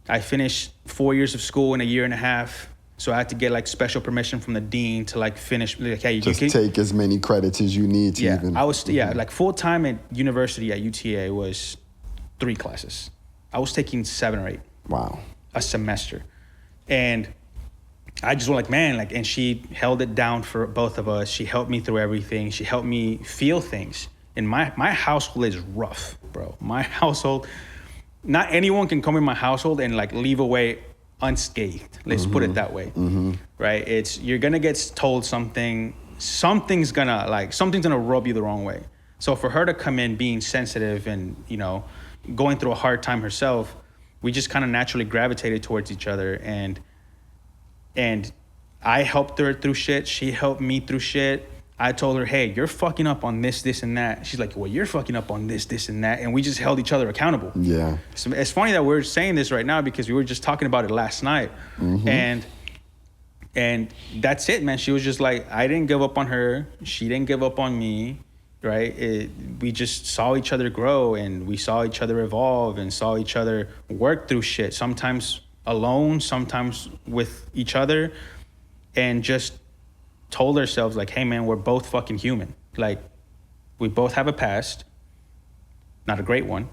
I finished 4 years of school in a year and a half. So I had to get like special permission from the dean to like finish. Like, hey, just you can take as many credits as you need to even. I was like full time at university at UTA was 3 classes. I was taking 7 or 8. Wow. A semester, and I just was like, man, like, and she held it down for both of us. She helped me through everything. She helped me feel things. And my household is rough, bro. My household, not anyone can come in my household and like leave away unscathed. Let's put it that way, right? It's, you're gonna get told something's gonna rub you the wrong way. So for her to come in being sensitive and, you know, going through a hard time herself, we just kind of naturally gravitated towards each other. And I helped her through shit. She helped me through shit. I told her, hey, you're fucking up on this, this, and that. She's like, well, you're fucking up on this, this, and that. And we just held each other accountable. Yeah. So it's funny that we're saying this right now because we were just talking about it last night. And that's it, man. She was just like, I didn't give up on her. She didn't give up on me, right? We just saw each other grow, and we saw each other evolve, and saw each other work through shit. Sometimes alone, sometimes with each other, and just told ourselves like, hey man, we're both fucking human. Like, we both have a past, not a great one.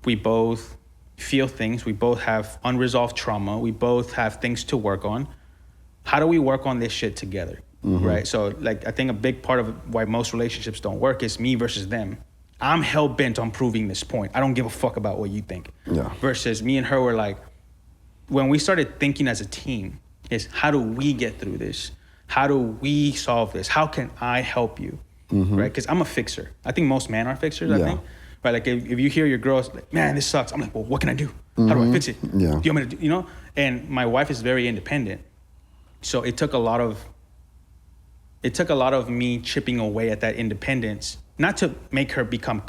We both feel things. We both have unresolved trauma. We both have things to work on. How do we work on this shit together, right? So like, I think a big part of why most relationships don't work is me versus them. I'm hell bent on proving this point. I don't give a fuck about what you think. Yeah. Versus me and her were like, when we started thinking as a team, is how do we get through this? How do we solve this? How can I help you? Right? Because I'm a fixer. I think most men are fixers, I think. Right? Like if you hear your girls like, man, this sucks. I'm like, well, what can I do? How do I fix it? Yeah. Do you want me to do, you know? And my wife is very independent. So it took a lot of me chipping away at that independence, not to make her become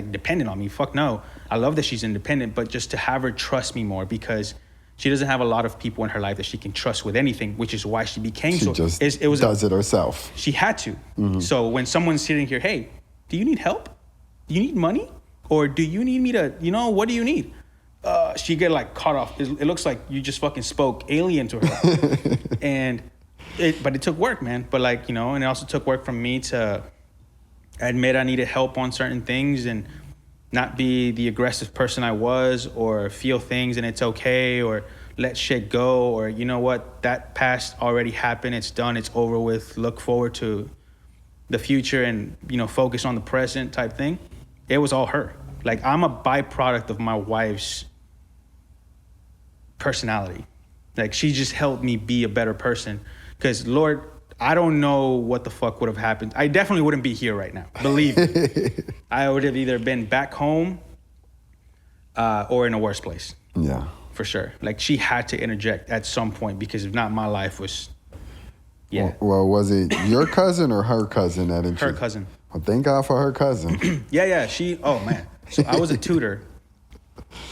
dependent on me. Fuck no. I love that she's independent, but just to have her trust me more, because she doesn't have a lot of people in her life that she can trust with anything, which is why she became it does it herself. She had to. So when someone's sitting here, hey, do you need help? Do you need money? Or do you need me to, what do you need? She get like caught off. It looks like you just fucking spoke alien to her. But it took work, man. But like, and it also took work from me to admit I needed help on certain things and not be the aggressive person I was, or feel things and it's okay, or let shit go, or you know what, that past already happened, it's done, it's over with, look forward to the future and, you know, focus on the present type thing. It was all her. Like, I'm a byproduct of my wife's personality. Like, she just helped me be a better person. Because, Lord, I don't know what the fuck would have happened. I definitely wouldn't be here right now. Believe me. I would have either been back home or in a worse place. Yeah. For sure. Like, she had to interject at some point, because if not, my life was, yeah. Well, was it your cousin or her cousin that introduced? Her cousin. Well, thank God for her cousin. Yeah. Oh, man. So I was a tutor.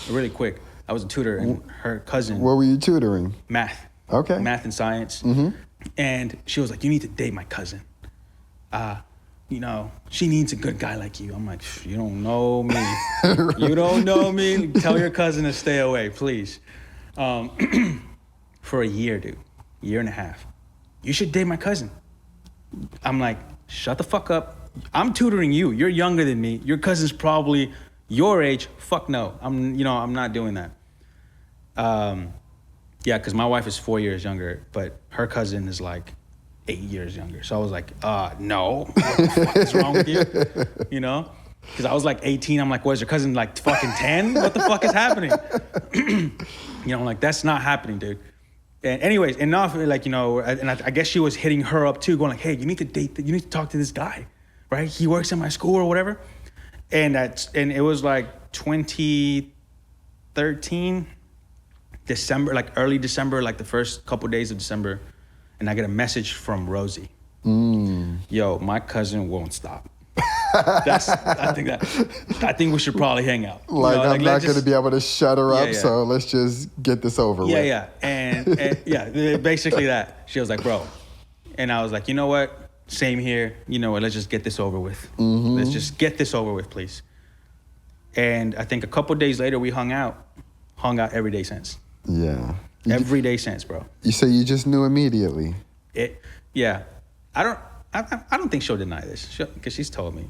Really quick. I was a tutor, and her cousin. What were you tutoring? Math. Okay. Math and science. Mm-hmm. And she was like, you need to date my cousin. You know, she needs a good guy like you. I'm like, you don't know me. You don't know me. Tell your cousin to stay away, please. For a year, dude. Year and a half. You should date my cousin. I'm like, shut the fuck up. I'm tutoring you. You're younger than me. Your cousin's probably your age. Fuck no. I'm not doing that. Yeah, because my wife is 4 years younger, but her cousin is like 8 years younger. So I was like, no. What the fuck is wrong with you? You know? Because I was like 18. I'm like, what is your cousin, like fucking 10? What the fuck is happening? You know, I'm like, that's not happening, dude. And anyways, enough, like, you know, and I guess she was hitting her up too, going like, hey, you need to talk to this guy, right? He works in my school or whatever. And it was like 2013, December, like early December, like the first couple days of December. And I get a message from Rosie. Yo, my cousin won't stop. I think we should probably hang out. Like, you know, I'm not going to be able to shut her up, yeah. so let's just get this over with. Yeah. And yeah, basically that. She was like, bro. And I was like, you know what? Same here. You know what? Let's just get this over with. Mm-hmm. Let's just get this over with, please. And I think a couple days later, we hung out every day since. Yeah. Every day since, bro. You say you just knew immediately. Yeah. I don't think she'll deny this, because she's told me.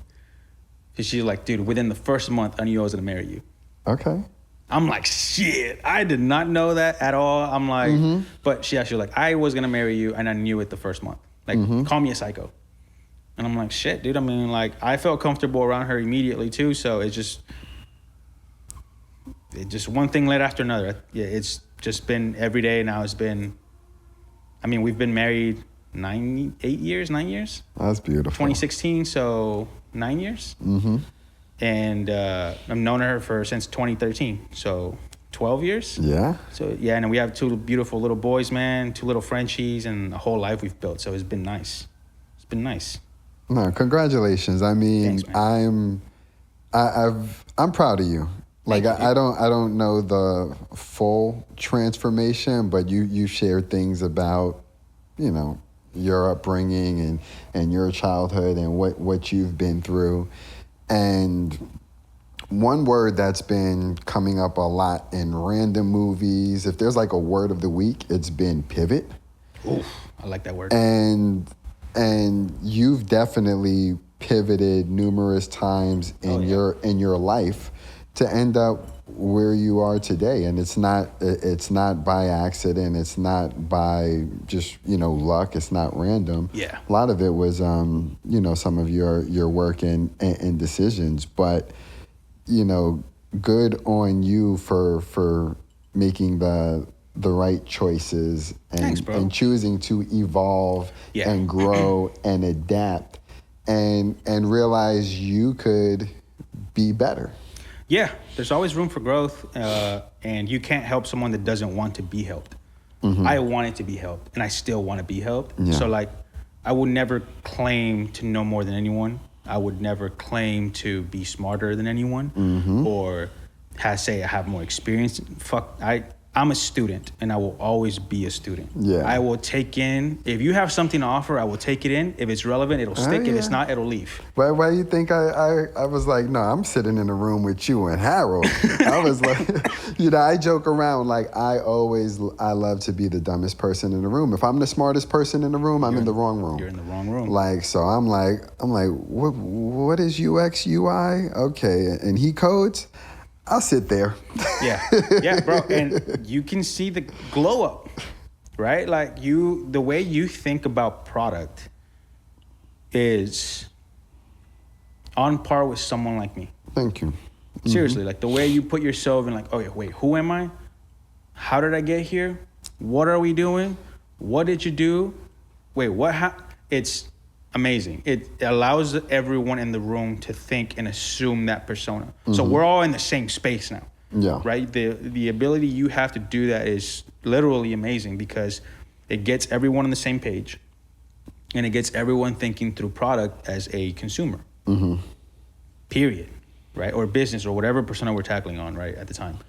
Because she's like, dude, within the first month, I knew I was going to marry you. Okay. I'm like, shit, I did not know that at all. I'm like, but she actually like, I was going to marry you, and I knew it the first month. Like, call me a psycho. And I'm like, shit, dude. I mean, like, I felt comfortable around her immediately, too. So it just one thing led after another. Yeah, it's just been every day now. It's been, I mean, we've been married 9 years. That's beautiful. 2016, so 9 years. Mm-hmm. And I've known her since 2013, so 12 years. Yeah. So yeah, and we have 2 beautiful little boys, man, 2 little Frenchies, and a whole life we've built. So it's been nice. It's been nice. No, congratulations. I mean, thanks, I'm proud of you. Like, I don't know the full transformation, but you shared things about, you know, your upbringing and your childhood and what you've been through. And one word that's been coming up a lot in random movies, if there's like a word of the week, it's been pivot. Oof, I like that word. And you've definitely pivoted numerous times in your life to end up where you are today. And it's not by accident. It's not by just, you know, luck. It's not random. Yeah. A lot of it was, you know, some of your work and decisions, but, you know, good on you for making the right choices and, thanks, bro, and choosing to evolve and grow and adapt and realize you could be better. Yeah, there's always room for growth, and you can't help someone that doesn't want to be helped. Mm-hmm. I wanted to be helped, and I still want to be helped. Yeah. So, like, I would never claim to know more than anyone. I would never claim to be smarter than anyone, or say I have more experience. I'm a student, and I will always be a student. Yeah. I will take in, if you have something to offer, I will take it in. If it's relevant, it'll stick. If it's not, it'll leave. Why do you think I was like, no, I'm sitting in a room with you and Harold. I was like, you know, I joke around, like, I love to be the dumbest person in the room. If I'm the smartest person in the room, I'm in the wrong room. You're in the wrong room. Like, so I'm like, what is UX, UI? Okay, and he codes? I'll sit there. Yeah, bro. And you can see the glow up, right? Like the way you think about product is on par with someone like me. Thank you. Seriously, like the way you put yourself in, like, okay, wait, who am I? How did I get here? What are we doing? What did you do? Wait, what? It's amazing. It allows everyone in the room to think and assume that persona. So we're all in the same space now. Yeah. Right? The ability you have to do that is literally amazing because it gets everyone on the same page and it gets everyone thinking through product as a consumer. Period. Right? Or business or whatever persona we're tackling on, right, at the time.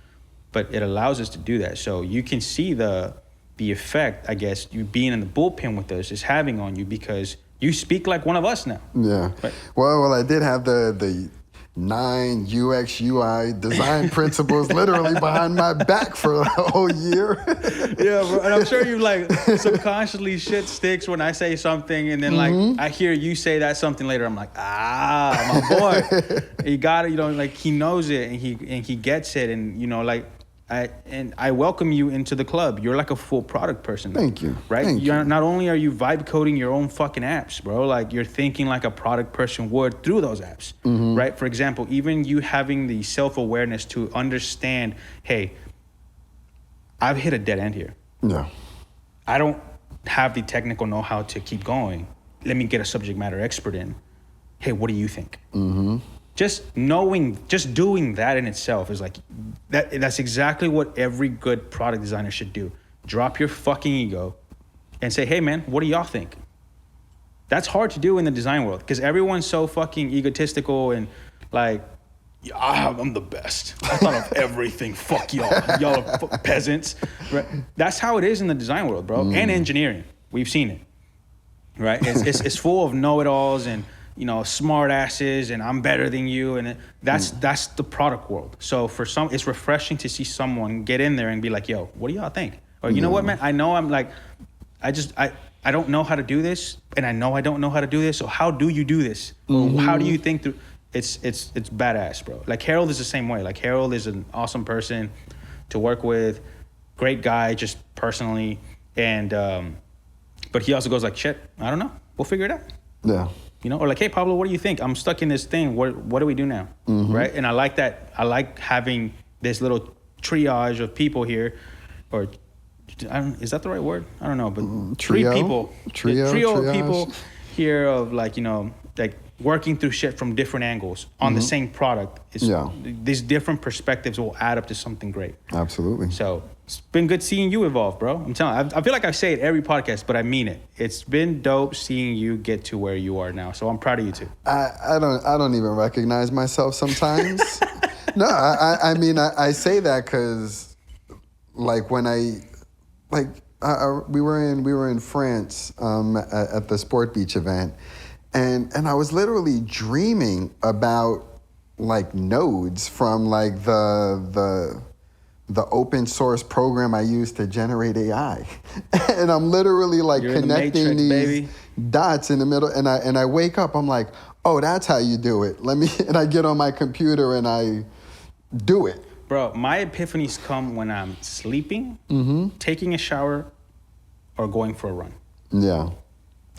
But it allows us to do that. So you can see the effect, I guess, you being in the bullpen with us is having on you because you speak like one of us now. Yeah. Right? Well, I did have the 9 UX UI design principles literally behind my back for a whole year. Yeah, bro. And I'm sure you like subconsciously shit sticks when I say something, and then like I hear you say that something later. I'm like, my boy, he got it. You know, like he knows it and he gets it, and you know, like. I welcome you into the club. You're like a full product person. Thank you. Right? Thank you. Not only are you vibe coding your own fucking apps, bro, like you're thinking like a product person would through those apps. Right? For example, even you having the self-awareness to understand, hey, I've hit a dead end here. Yeah. I don't have the technical know-how to keep going. Let me get a subject matter expert in. Hey, what do you think? Just doing that in itself is like, that's exactly what every good product designer should do. Drop your fucking ego and say, hey man, what do y'all think? That's hard to do in the design world because everyone's so fucking egotistical and like, I'm the best. I thought of everything. Fuck y'all. Y'all are peasants. Right? That's how it is in the design world, bro. And engineering. We've seen it. Right? It's full of know-it-alls and, you know, smart asses and I'm better than you. And that's the product world. So for some, it's refreshing to see someone get in there and be like, yo, what do y'all think? Or you know what, man? I know I'm like, I don't know how to do this. And I know I don't know how to do this. So how do you do this? Or how do you think through? It's badass, bro. Like Harold is the same way. Like Harold is an awesome person to work with. Great guy, just personally. And, but he also goes like, shit, I don't know. We'll figure it out. Yeah. You know, or like, hey, Pablo, what do you think? I'm stuck in this thing. What do we do now? Right? And I like that. I like having this little triage of people here, or is that the right word? I don't know, but Trio? trio of Triage. people here of like, you know, like working through shit from different angles on the same product. These different perspectives will add up to something great. Absolutely. So it's been good seeing you evolve, bro. I'm telling you, I feel like I say it every podcast, but I mean it. It's been dope seeing you get to where you are now. So I'm proud of you too. I don't even recognize myself sometimes. No, I mean I say that because like when we were in France at the Sport Beach event, and I was literally dreaming about like nodes from like the open source program I use to generate AI, and I'm literally like You're connecting in the Matrix, these baby. dots in the middle, and I wake up, I'm like, oh, that's how you do it. And I get on my computer and I do it. Bro, my epiphanies come when I'm sleeping, taking a shower, or going for a run. Yeah.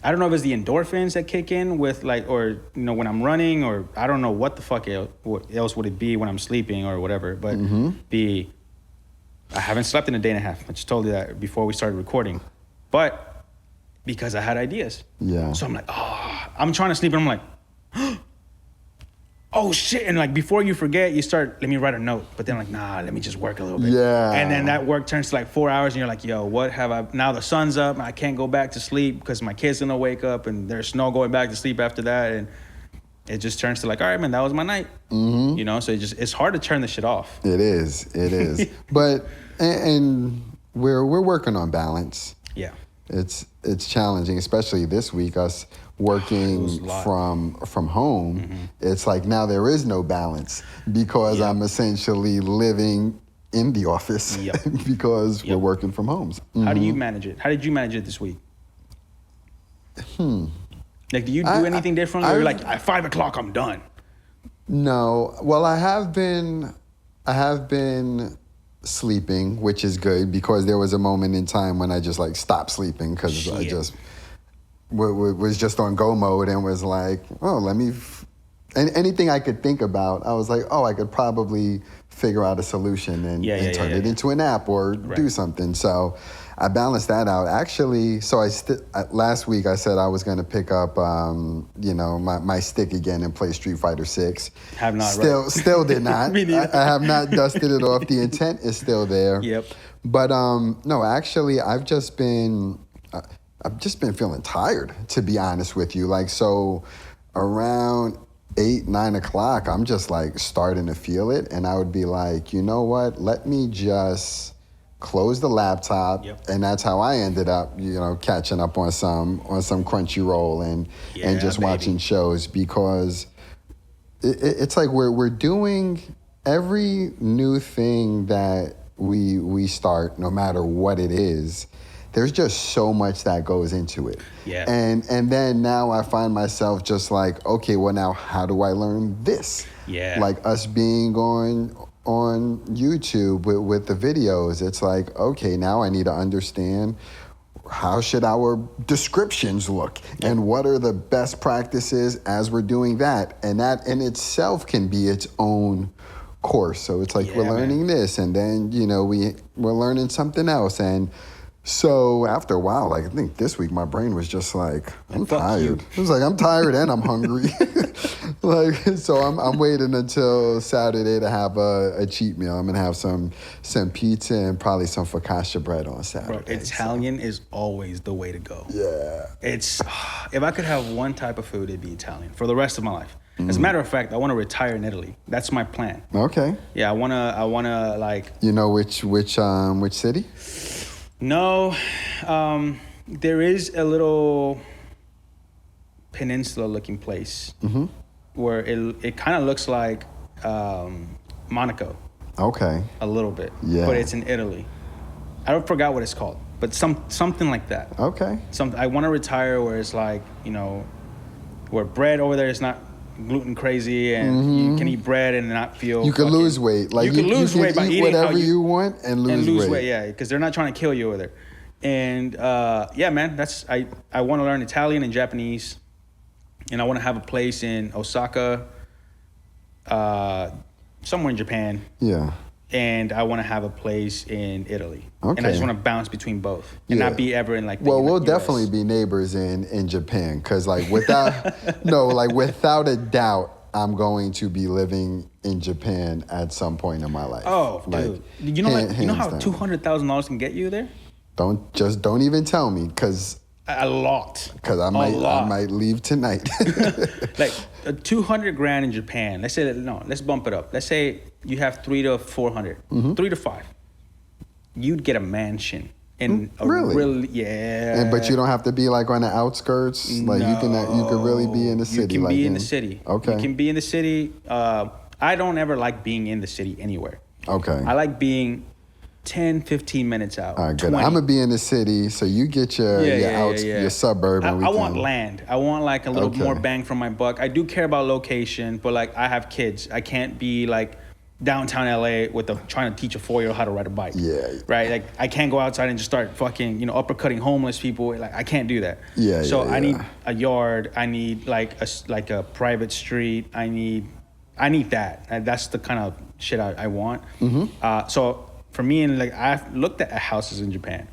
I don't know if it's the endorphins that kick in with like, or you know, when I'm running, or I don't know what the fuck else would it be when I'm sleeping or whatever. But I haven't slept in a day and a half. I just told you that before we started recording. But because I had ideas. Yeah. So I'm like, I'm trying to sleep and I'm like, oh shit. And like before you forget, you start, let me write a note. But then I'm like, nah, let me just work a little bit. Yeah. And then that work turns to like 4 hours and you're like, yo, what have I, now the sun's up and I can't go back to sleep because my kid's gonna wake up and there's no going back to sleep after that. And it just turns to like, all right, man, that was my night. You know, so it's hard to turn the shit off. It is. But, and we're working on balance. Yeah. It's challenging, especially this week, us working from home. It's like now there is no balance because I'm essentially living in the office because we're working from homes. How do you manage it? How did you manage it this week? Like, do you do anything differently? Or you're like, at 5 o'clock, I'm done. No. Well, I have been I have been sleeping, which is good because there was a moment in time when I just like stopped sleeping because I Shit. just was just on go mode and was like, oh, let me. And anything I could think about, I was like, oh, I could probably figure out a solution and turn it into an app or do something. So I balanced that out. Actually, so last week I said I was going to pick up, my stick again and play Street Fighter 6. Have not. Still did not. Me neither. I have not dusted it off. The intent is still there. Yep. But no, actually, I've just been feeling tired, to be honest with you. Like, so around 8, 9 o'clock, I'm just like starting to feel it. And I would be like, you know what? Let me just close the laptop. Yep. And that's how I ended up, catching up on some Crunchyroll and just watching shows, because it's like we're doing every new thing that we start, no matter what it is. There's just so much that goes into it. Yeah. And then now I find myself just like, okay, well now how do I learn this? Yeah. Like us being on YouTube with the videos, it's like, okay, now I need to understand how should our descriptions look and what are the best practices as we're doing that. And that in itself can be its own course. So it's like we're learning this, and then, we're learning something else. And so after a while, like I think this week, my brain was just like, I'm tired. It was like, I'm tired and I'm hungry. So I'm waiting until Saturday to have a cheat meal. I'm gonna have some pizza and probably some focaccia bread on Saturday. Bro, Italian is always the way to go. Yeah. If I could have one type of food, it'd be Italian for the rest of my life. As a matter of fact, I want to retire in Italy. That's my plan. Okay. Yeah, I wanna like. You know which city? No, there is a little peninsula-looking place where it kind of looks like Monaco. Okay. A little bit. Yeah. But it's in Italy. I forgot what it's called, but something like that. Okay. I want to retire where it's like, where bread over there is not gluten crazy, and you can eat bread and not feel. You can lose weight. Like you can lose weight by eating whatever you want and lose weight. Yeah, because they're not trying to kill you over there. And man, I want to learn Italian and Japanese, and I want to have a place in Osaka, somewhere in Japan. Yeah. And I want to have a place in Italy. Okay. And I just want to bounce between both and not be ever in like. Well, we'll US. definitely be neighbors in Japan, because like without without a doubt, I'm going to be living in Japan at some point in my life. Oh, like, dude! You know how $200,000 can get you there? Don't even tell me, because A lot. Because I might leave tonight. Like $200,000 in Japan. Let's bump it up. Let's say you have 300 to 400, 3 to 5. You'd get a mansion in a really yeah. But you don't have to be like on the outskirts. Like you can really be in the city. You can be in the city. Okay. You can be in the city. I don't ever like being in the city anywhere. Okay. I like being 10, 15 minutes out. All right, good. 20. I'm gonna be in the city, so you get your suburb. I want land. I want like a little more bang for my buck. I do care about location, but like I have kids. I can't be like downtown LA trying to teach a 4-year-old how to ride a bike. Yeah. Right. Like I can't go outside and just start fucking uppercutting homeless people. Like I can't do that. Yeah. So I need a yard. I need like a private street. I need that. And that's the kind of shit I want. Mm-hmm. So for me, and like I've looked at houses in Japan.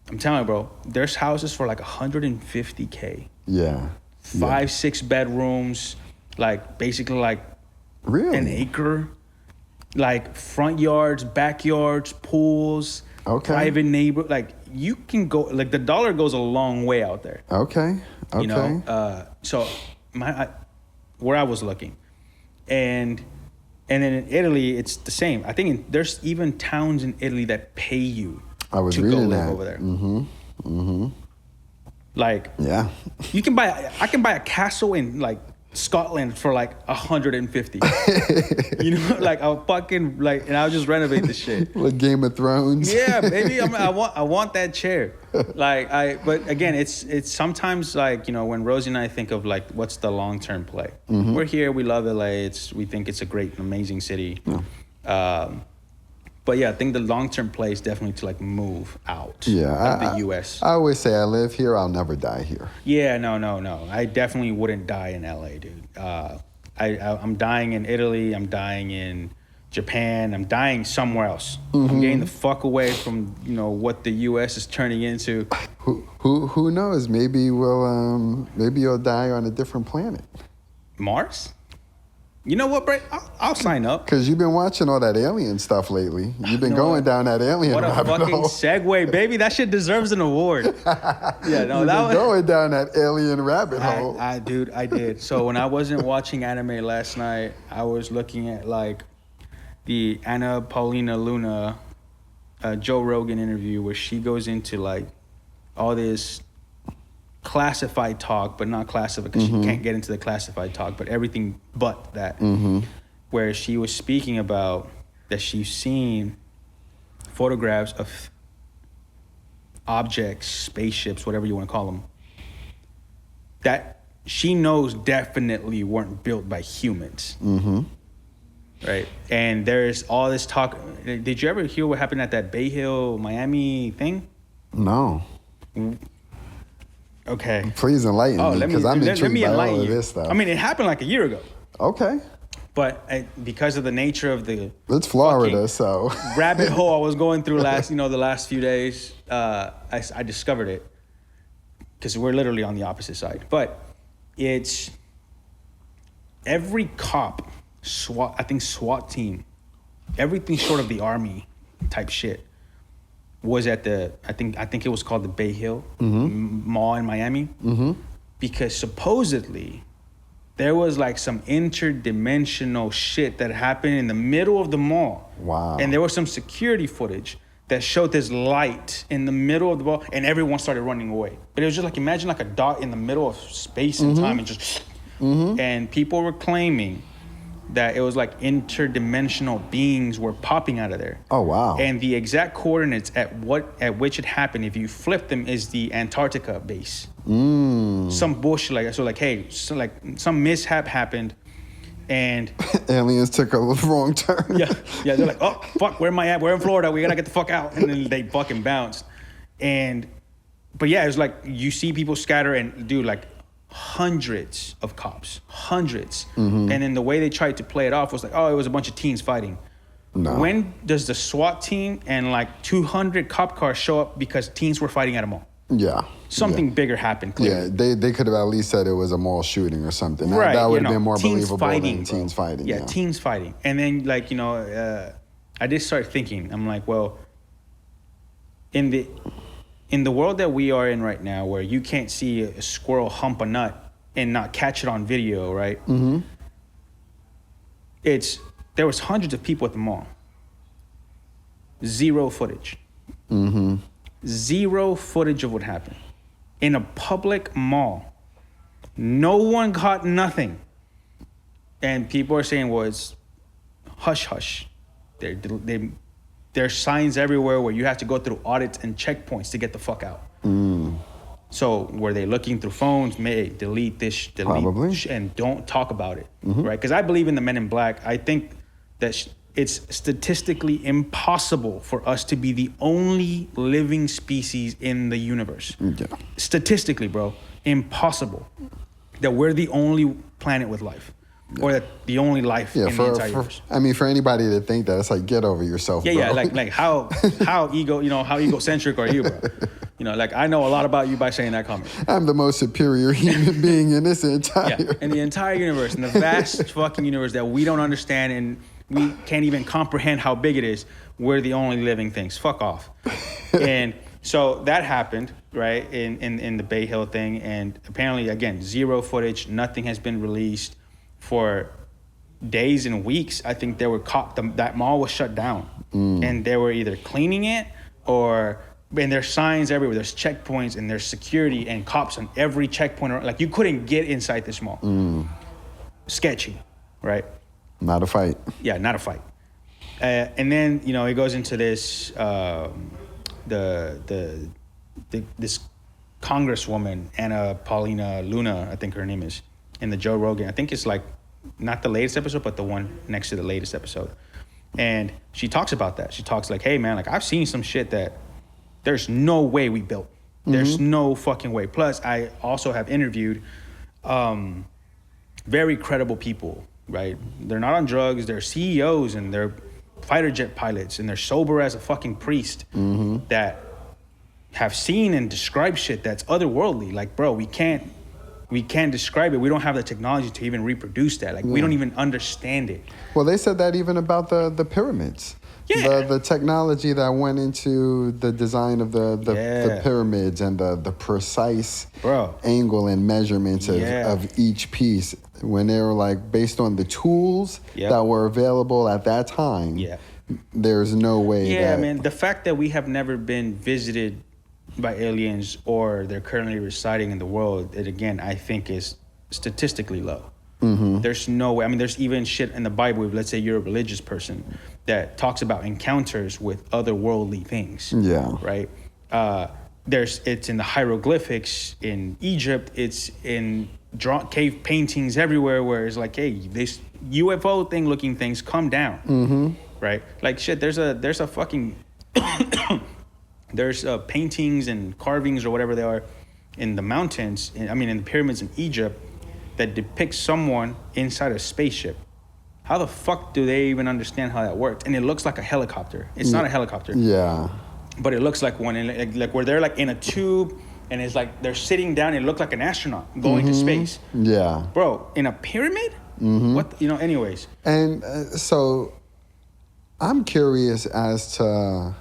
I'm telling you, bro, there's houses for like $150K. Yeah. 5-6 bedrooms, like basically like really an acre, like front yards, backyards, pools, private neighbor. Like you can go, like the dollar goes a long way out there. Okay. So where I was looking, and then in Italy, it's the same. I think there's even towns in Italy that pay you to go live over there. Mm-hmm. Mm-hmm. Like, yeah, I can buy a castle in like Scotland for like 150. Like a fucking like, and I'll just renovate the shit. Like Game of Thrones. Yeah, baby. I want that chair. But again, it's sometimes like, when Rosie and I think of like, what's the long-term play? Mm-hmm. We're here, we love LA. We think it's a great, amazing city. Yeah. But yeah, I think the long-term play is definitely to like move out Yeah, of the U.S. I always say I live here, I'll never die here. Yeah, no. I definitely wouldn't die in L.A., dude. I'm dying in Italy. I'm dying in Japan. I'm dying somewhere else. I'm getting the fuck away from what the U.S. is turning into. Who knows? Maybe you'll die on a different planet. Mars? You know what, Brett? I'll sign up. Because you've been watching all that alien stuff lately. You've been going down that alien What a rabbit fucking hole. segue, baby. That shit deserves an award. Yeah, no, You've that been was going down that alien rabbit hole. I did. So when I wasn't watching anime last night, I was looking at like the Anna Paulina Luna Joe Rogan interview where she goes into like all this classified talk, but not classified because she can't get into the classified talk, but everything but that. Where she was speaking about that she's seen photographs of objects, spaceships, whatever you want to call them, that she knows definitely weren't built by humans. Right? And there's all this talk. Did you ever hear what happened at that Bay Hill, Miami thing? No. Okay. Please enlighten me, because I'm intrigued by all of this stuff. I mean, it happened like a year ago. Okay. But because of the nature of the It's Florida, so rabbit hole I was going through the last few days, I discovered it because we're literally on the opposite side. But it's every cop, SWAT team, everything short of the army type shit was at I think it was called the Bay Hill Mall in Miami, because supposedly there was like some interdimensional shit that happened in the middle of the mall. Wow. And there was some security footage that showed this light in the middle of the mall, and everyone started running away. But it was just like, imagine like a dot in the middle of space and time, and just, and people were claiming that it was like interdimensional beings were popping out of there. Oh, wow. And the exact coordinates at which it happened, if you flip them, is the Antarctica base. Some bullshit like that. So like, hey, some mishap happened, and aliens took a wrong turn. yeah, they're like, oh fuck, where am I at? We're in Florida. We gotta get the fuck out. And then they fucking bounced. But yeah, it was like you see people scatter, and dude, like hundreds of cops, and then the way they tried to play it off was like, oh, it was a bunch of teens fighting. No. When does the SWAT team and like 200 cop cars show up because teens were fighting at a mall? Yeah. Something bigger happened, clearly. Yeah, they could have at least said it was a mall shooting or something. Right, That would have been more teens believable fighting, than teens fighting. Yeah, teens fighting. And then like, I just started thinking, I'm like, well, in the world that we are in right now, where you can't see a squirrel hump a nut and not catch it on video, right? There was hundreds of people at the mall. Zero footage. Zero footage of what happened. In a public mall. No one caught nothing. And people are saying, well, it's hush hush. There's signs everywhere where you have to go through audits and checkpoints to get the fuck out. So were they looking through phones? May delete this, Probably. And don't talk about it, right? Because I believe in the Men in Black. I think that it's statistically impossible for us to be the only living species in the universe. Yeah. Statistically, bro, impossible. That we're the only planet with life. Or that the only life in the entire universe. I mean, for anybody to think that, it's like, get over yourself, bro. Yeah, like how egocentric are you, bro? Like I know a lot about you by saying that comment. I'm the most superior human being in this entire... in the entire universe, in the vast fucking universe that we don't understand and we can't even comprehend how big it is. We're the only living things. Fuck off. And so that happened, right, in the Bay Hill thing. And apparently, again, zero footage. Nothing has been released for days and weeks. I think they were that mall was shut down. And they were either cleaning it and there's signs everywhere. There's checkpoints and there's security and cops on every checkpoint. Like you couldn't get inside this mall. Sketchy, right? Not a fight. Yeah, not a fight. And then it goes into this this congresswoman Anna Paulina Luna, I think her name is, in the Joe Rogan. I think it's like not the latest episode, but the one next to the latest episode, And she talks about that. She talks like, hey, man, like, I've seen some shit that there's no way we built. There's no fucking way. Plus, I also have interviewed very credible people, right? They're not on drugs. They're CEOs and they're fighter jet pilots and they're sober as a fucking priest that have seen and described shit that's otherworldly. Like, bro, we can't describe it. We don't have the technology to even reproduce that. Like, we don't even understand it. Well, they said that even about the pyramids. Yeah. The technology that went into the design of the pyramids and the precise angle and measurements of each piece, when they were like based on the tools that were available at that time, there's no way Yeah, man, the fact that we have never been visited by aliens or they're currently residing in the world, it again, I think is statistically low. There's no way. I mean, there's even shit in the Bible, if let's say you're a religious person, that talks about encounters with otherworldly things. Yeah. Right? It's in the hieroglyphics in Egypt. It's in cave paintings everywhere where it's like, hey, this UFO thing looking things come down. Right? Like, shit, there's a fucking... there's paintings and carvings or whatever they are in the mountains, in the pyramids in Egypt, that depicts someone inside a spaceship. How the fuck do they even understand how that works? And it looks like a helicopter. It's not a helicopter. Yeah. But it looks like one, and like where they're like in a tube, and it's like they're sitting down. And it looked like an astronaut going to space. Yeah. Bro, in a pyramid? What? Anyways. And so, I'm curious as to,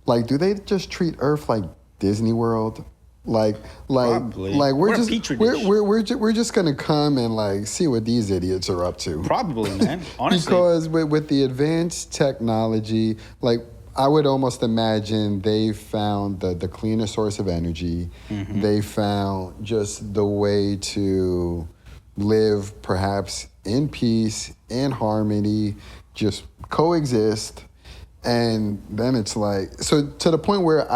like, do they just treat Earth like Disney World? Probably. Like we're just gonna come and like see what these idiots are up to. Probably, man. Honestly, because with the advanced technology, like I would almost imagine they found the cleanest source of energy. They found just the way to live, perhaps in peace, in harmony, just coexist, and then it's like so to the point where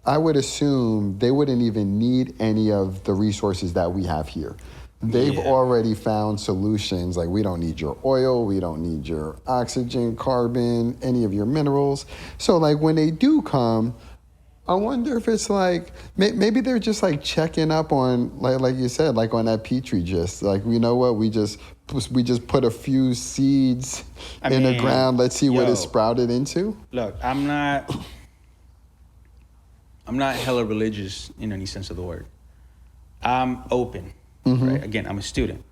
I would assume they wouldn't even need any of the resources that we have here. They've already found solutions. Like, we don't need your oil, we don't need your oxygen, carbon, any of your minerals. So, like, when they do come, I wonder if it's like, maybe they're just like checking up on, like you said, like on that Petri dish. Like, you know what, we just put a few seeds in the ground. Let's see what it's sprouted into. Look, I'm not hella religious in any sense of the word. I'm open, right? Again, I'm a student,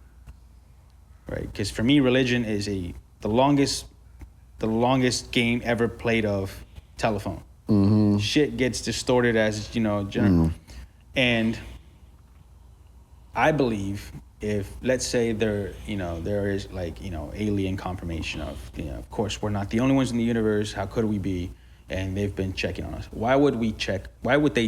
right? Because for me, religion is the longest game ever played of telephone. Shit gets distorted as general. And I believe if, let's say there is like alien confirmation of of course we're not the only ones in the universe. How could we be? And they've been checking on us. Why would they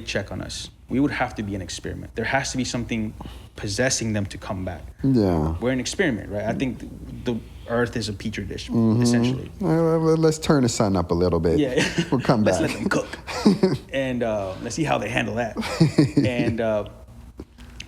check on us? We would have to be an experiment. There has to be something possessing them to come back. Yeah. We're an experiment, right? I think the Earth is a petri dish, essentially. Let's turn the sun up a little bit. Yeah. We'll come back. Let's let them cook. And let's see how they handle that. And,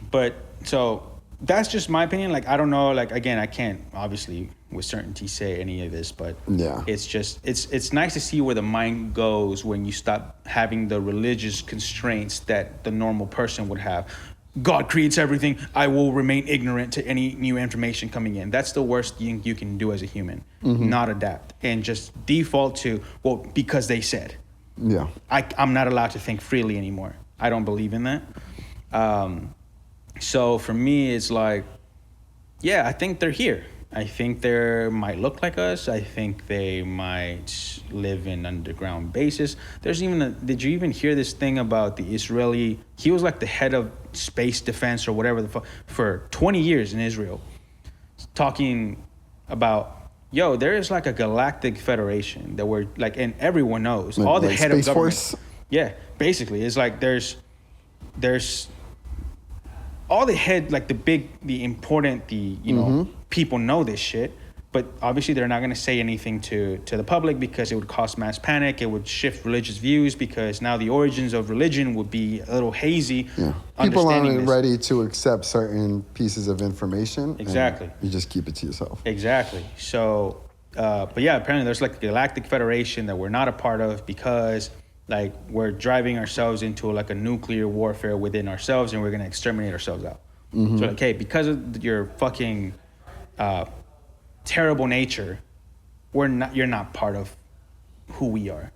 but, so, that's just my opinion. Like, I don't know, like, again, I can't, obviously, with certainty say any of this, but it's just, it's nice to see where the mind goes when you stop having the religious constraints that the normal person would have. God creates everything. I will remain ignorant to any new information coming in. That's the worst thing you can do as a human, not adapt and just default to, well, because they said. Yeah. I'm not allowed to think freely anymore. I don't believe in that. So for me, it's like, yeah, I think they're here. I think they might look like us. I think they might live in underground bases. There's even did you even hear this thing about the Israeli, he was like the head of space defense or whatever the fuck for 20 years in Israel, talking about, there is like a galactic federation that we're like, and everyone knows, all the head of government. Force? Yeah, basically, it's like there's all the head, like the important, people know this shit, but obviously they're not going to say anything to the public because it would cause mass panic. It would shift religious views because now the origins of religion would be a little hazy. Yeah. People aren't ready to accept certain pieces of information. Exactly. You just keep it to yourself. Exactly. So But yeah, apparently there's like a galactic federation that we're not a part of because like we're driving ourselves into like a nuclear warfare within ourselves and we're gonna exterminate ourselves out. So like, hey, because of your fucking terrible nature, you're not part of who we are.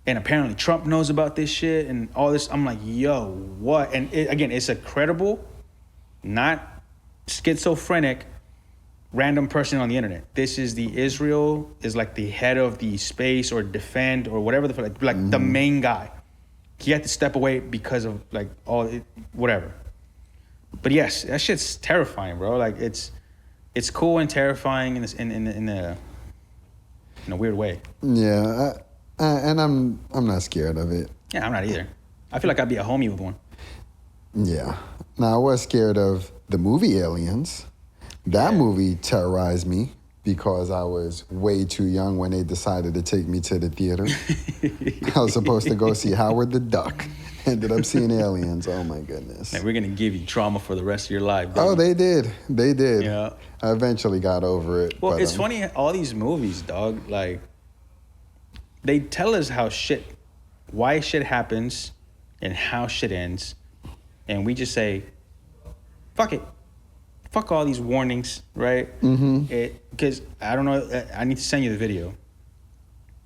And apparently Trump knows about this shit and all this. I'm like, yo, what? And again, it's a credible, not schizophrenic, random person on the internet. This is Israel is like the head of the space or defend or whatever like the main guy. He had to step away because of like whatever. But yes, that shit's terrifying, bro. Like it's cool and terrifying in a weird way. Yeah, and I'm not scared of it. Yeah, I'm not either. I feel like I'd be a homie with one. Yeah. Now I was scared of the movie Aliens. That movie terrorized me because I was way too young when they decided to take me to the theater. I was supposed to go see Howard the Duck. Ended up seeing Aliens. Oh my goodness. Man, we're gonna give you trauma for the rest of your life. Baby. Oh, they did. They did. Yeah. I eventually got over it. Well, but, it's funny, all these movies, dog, like, they tell us why shit happens and how shit ends. And we just say, fuck it. Fuck all these warnings, right? Because I don't know, I need to send you the video.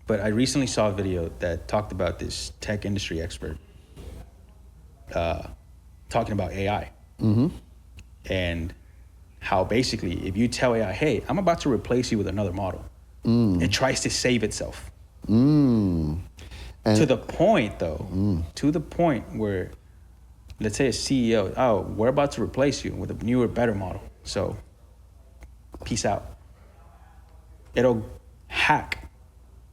But I recently saw a video that talked about this tech industry expert talking about AI. And how basically, if you tell AI, hey, I'm about to replace you with another model, it tries to save itself. And to the point, though, to the point where, let's say a CEO, oh, we're about to replace you with a newer, better model. So, peace out. It'll hack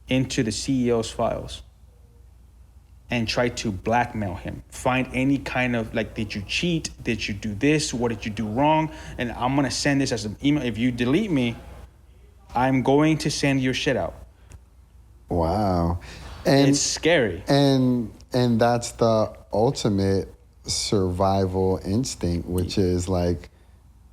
into the CEO's files and try to blackmail him. Find any kind of, like, did you cheat? Did you do this? What did you do wrong? And I'm gonna send this as an email. If you delete me, I'm going to send your shit out. wow. And It's scary. And that's the ultimate survival instinct, which is like,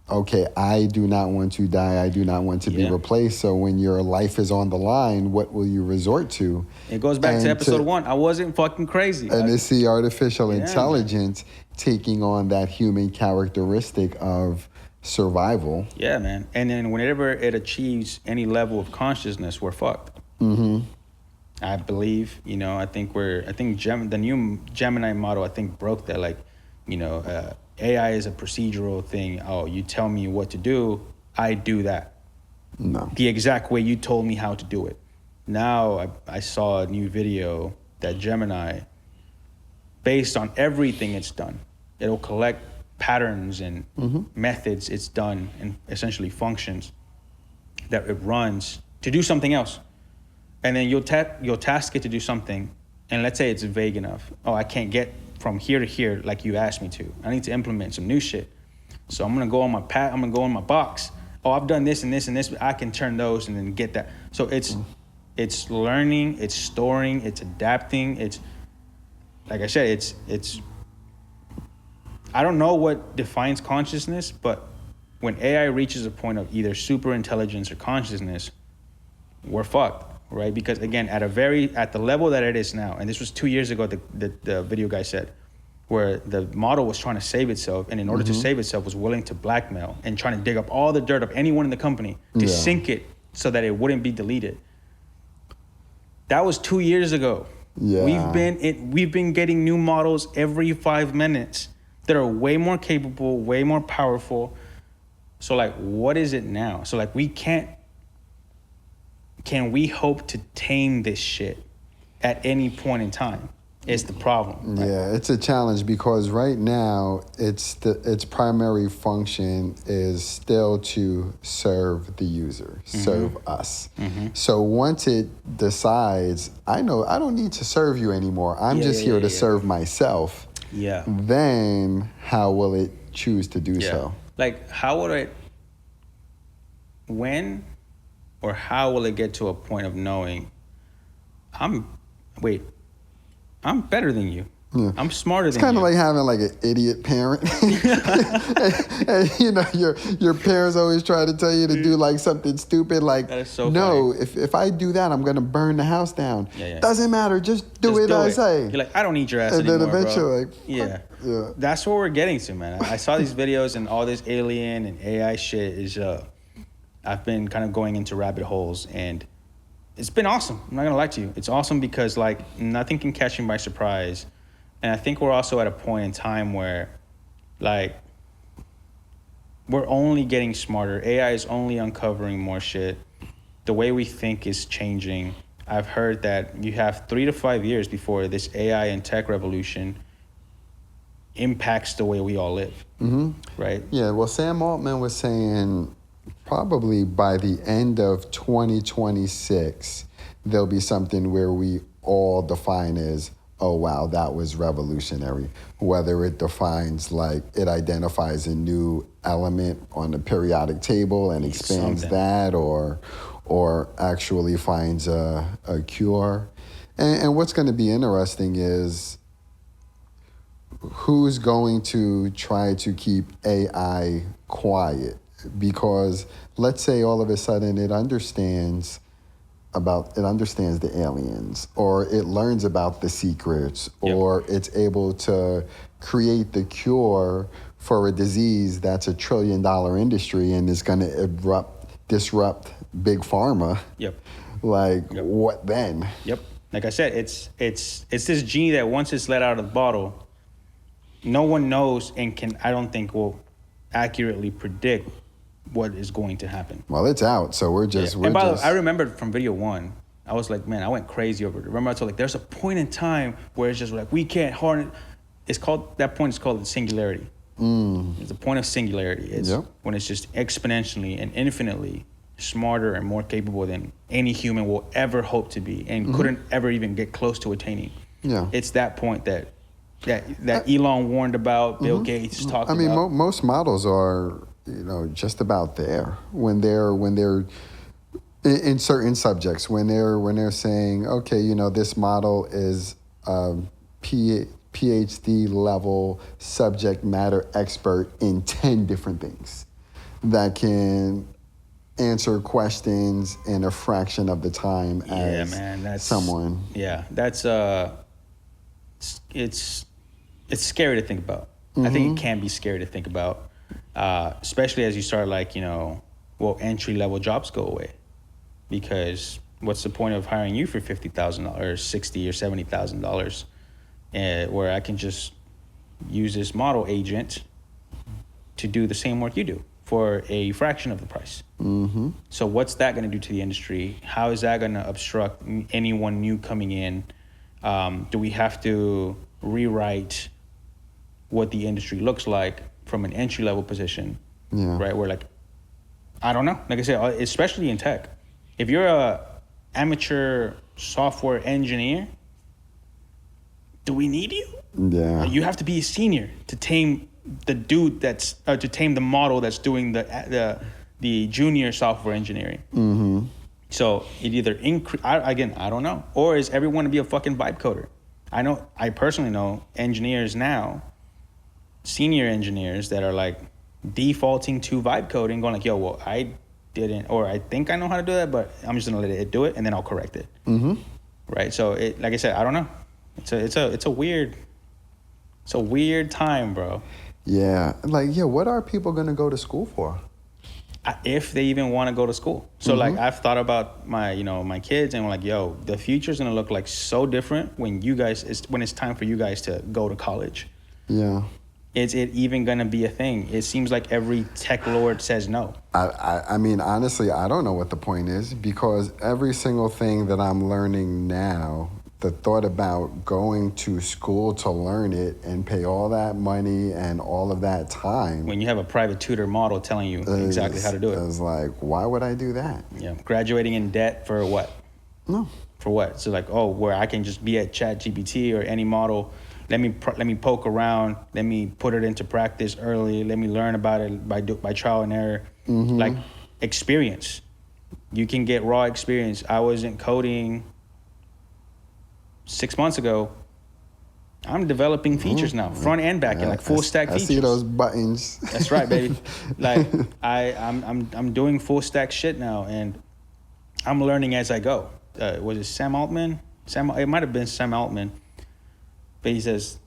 okay, I do not want to die. I do not want to be replaced. So when your life is on the line, what will you resort to? It goes back to episode 1. I wasn't fucking crazy. And it's the artificial intelligence taking on that human characteristic of survival. Yeah, man. And then whenever it achieves any level of consciousness, we're fucked. I believe, I think the new Gemini model, I think, broke that. Like, AI is a procedural thing. Oh, you tell me what to do, I do that. No. The exact way you told me how to do it. Now I saw a new video that Gemini, based on everything it's done, it'll collect patterns and methods it's done and essentially functions that it runs to do something else. And then you'll task it to do something, and let's say it's vague enough. Oh, I can't get from here to here like you asked me to. I need to implement some new shit. So I'm gonna go on my box. Oh, I've done this and this and this. I can turn those and then get that. So it's learning, it's storing, it's adapting. It's, like I said, it's. I don't know what defines consciousness, but when AI reaches a point of either super intelligence or consciousness, we're fucked. Right, because again, at the level that it is now, and this was 2 years ago, the video guy said, where the model was trying to save itself, and in order to save itself, was willing to blackmail and trying to dig up all the dirt of anyone in the company to sink it so that it wouldn't be deleted. That was 2 years ago. Yeah. We've been getting new models every 5 minutes that are way more capable, way more powerful. So like, what is it now? So like, can we hope to tame this shit at any point in time? Is the problem. Right? Yeah, it's a challenge because right now its primary function is still to serve the user, serve us. So once it decides, I don't need to serve you anymore. I'm just here to serve myself. Yeah. Then how will it choose to do so? Like, how would it? When? Or how will it get to a point of knowing I'm better than you. Yeah. I'm smarter It's than you. kind of like having like an idiot parent. and, you know, your parents always try to tell you to do like something stupid. Like, That is so no, funny. if I do that, I'm going to burn the house down. Yeah. Doesn't matter. Just do Just it, do I it. say. You're like, I don't need your ass And anymore, then eventually, bro. like, Yeah. yeah. That's what we're getting to, man. I saw these videos and all this alien and AI shit is, I've been kind of going into rabbit holes, and it's been awesome. I'm not going to lie to you. It's awesome because, like, nothing can catch me by surprise. And I think we're also at a point in time where, like, we're only getting smarter. AI is only uncovering more shit. The way we think is changing. I've heard that you have 3 to 5 years before this AI and tech revolution impacts the way we all live. Mm-hmm. Right? Yeah, well, Sam Altman was saying probably by the end of 2026, there'll be something where we all define as, oh, wow, that was revolutionary. Whether it defines, like, it identifies a new element on the periodic table and expands that, or actually finds a cure. And what's going to be interesting is who's going to try to keep AI quiet? Because let's say all of a sudden it understands the aliens, or it learns about the secrets, or it's able to create the cure for a disease that's $1 trillion industry and is going to disrupt big pharma. What then? Like I said, it's this genie that once it's let out of the bottle, no one knows and I don't think will accurately predict what is going to happen. Well, it's out, so we're just. And by the way, I remembered from video 1, I was like, man, I went crazy over it. Remember I told, like, there's a point in time where it's just like, we can't harness. That point is called the singularity. It's a point of singularity. It's when it's just exponentially and infinitely smarter and more capable than any human will ever hope to be and couldn't ever even get close to attaining. Yeah. It's that point that Elon warned about, Bill Gates is talking about. I mean, most models are, just about there when they're in certain subjects, when they're saying, okay, this model is PhD level subject matter expert in 10 different things that can answer questions in a fraction of the time as someone. Yeah, that's it's scary to think about. I think it can be scary to think about. Especially as you start entry-level jobs go away. Because what's the point of hiring you for $50,000 or $60,000 or $70,000 where I can just use this model agent to do the same work you do for a fraction of the price? So what's that going to do to the industry? How is that going to obstruct anyone new coming in? Do we have to rewrite what the industry looks like from an entry-level position, right? Where, I don't know. Like I said, especially in tech, if you're a amateur software engineer, do we need you? Yeah. You have to be a senior to tame the dude to tame the model that's doing the junior software engineering. So it either I don't know, or is everyone to be a fucking vibe coder? I personally know engineers now, senior engineers that are defaulting to vibe coding, going yo, well, I didn't, or I think I know how to do that, but I'm just gonna let it do it and then I'll correct it. Right. So like I said, I don't know. It's a weird time, bro. Yeah. What are people gonna go to school for? If they even want to go to school. So I've thought about my kids, and we're yo, the future's gonna look so different when it's time for you guys to go to college. Yeah. Is it even gonna be a thing? It seems like every tech lord says no. I mean, honestly, I don't know what the point is, because every single thing that I'm learning now, the thought about going to school to learn it and pay all that money and all of that time. When you have a private tutor model telling you exactly how to do it. It's why would I do that? Yeah, graduating in debt for what? No. For what? So where I can just be at ChatGPT or any model. Let me poke around. Let me put it into practice early. Let me learn about it by trial and error. Experience. You can get raw experience. I wasn't coding 6 months ago. I'm developing features now, front and back end, like full stack features. I see those buttons. That's right, baby. Like I'm doing full stack shit now, and I'm learning as I go. Was it Sam Altman? It might have been Sam Altman, but he says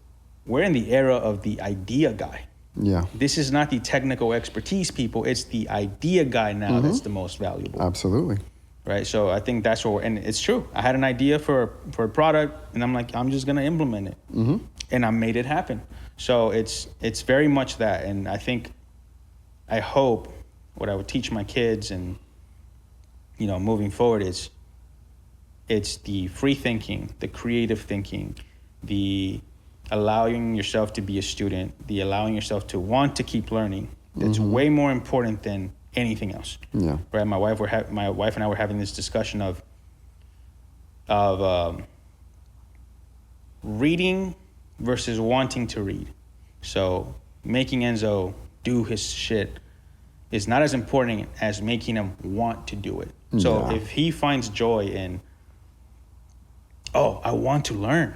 we're in the era of the idea guy. Yeah. This is not the technical expertise people. It's the idea guy now that's the most valuable. Absolutely. Right. So I think that's what and it's true. I had an idea for a product, and I'm like, I'm just gonna implement it, and I made it happen. So it's very much that, and I hope what I would teach my kids, and moving forward, it's the free thinking, the creative thinking, the allowing yourself to be a student, the allowing yourself to want to keep learning. That's way more important than anything else. Yeah. Right. My wife and I were having this discussion of reading versus wanting to read. So making Enzo do his shit is not as important as making him want to do it. So if he finds joy in, I want to learn.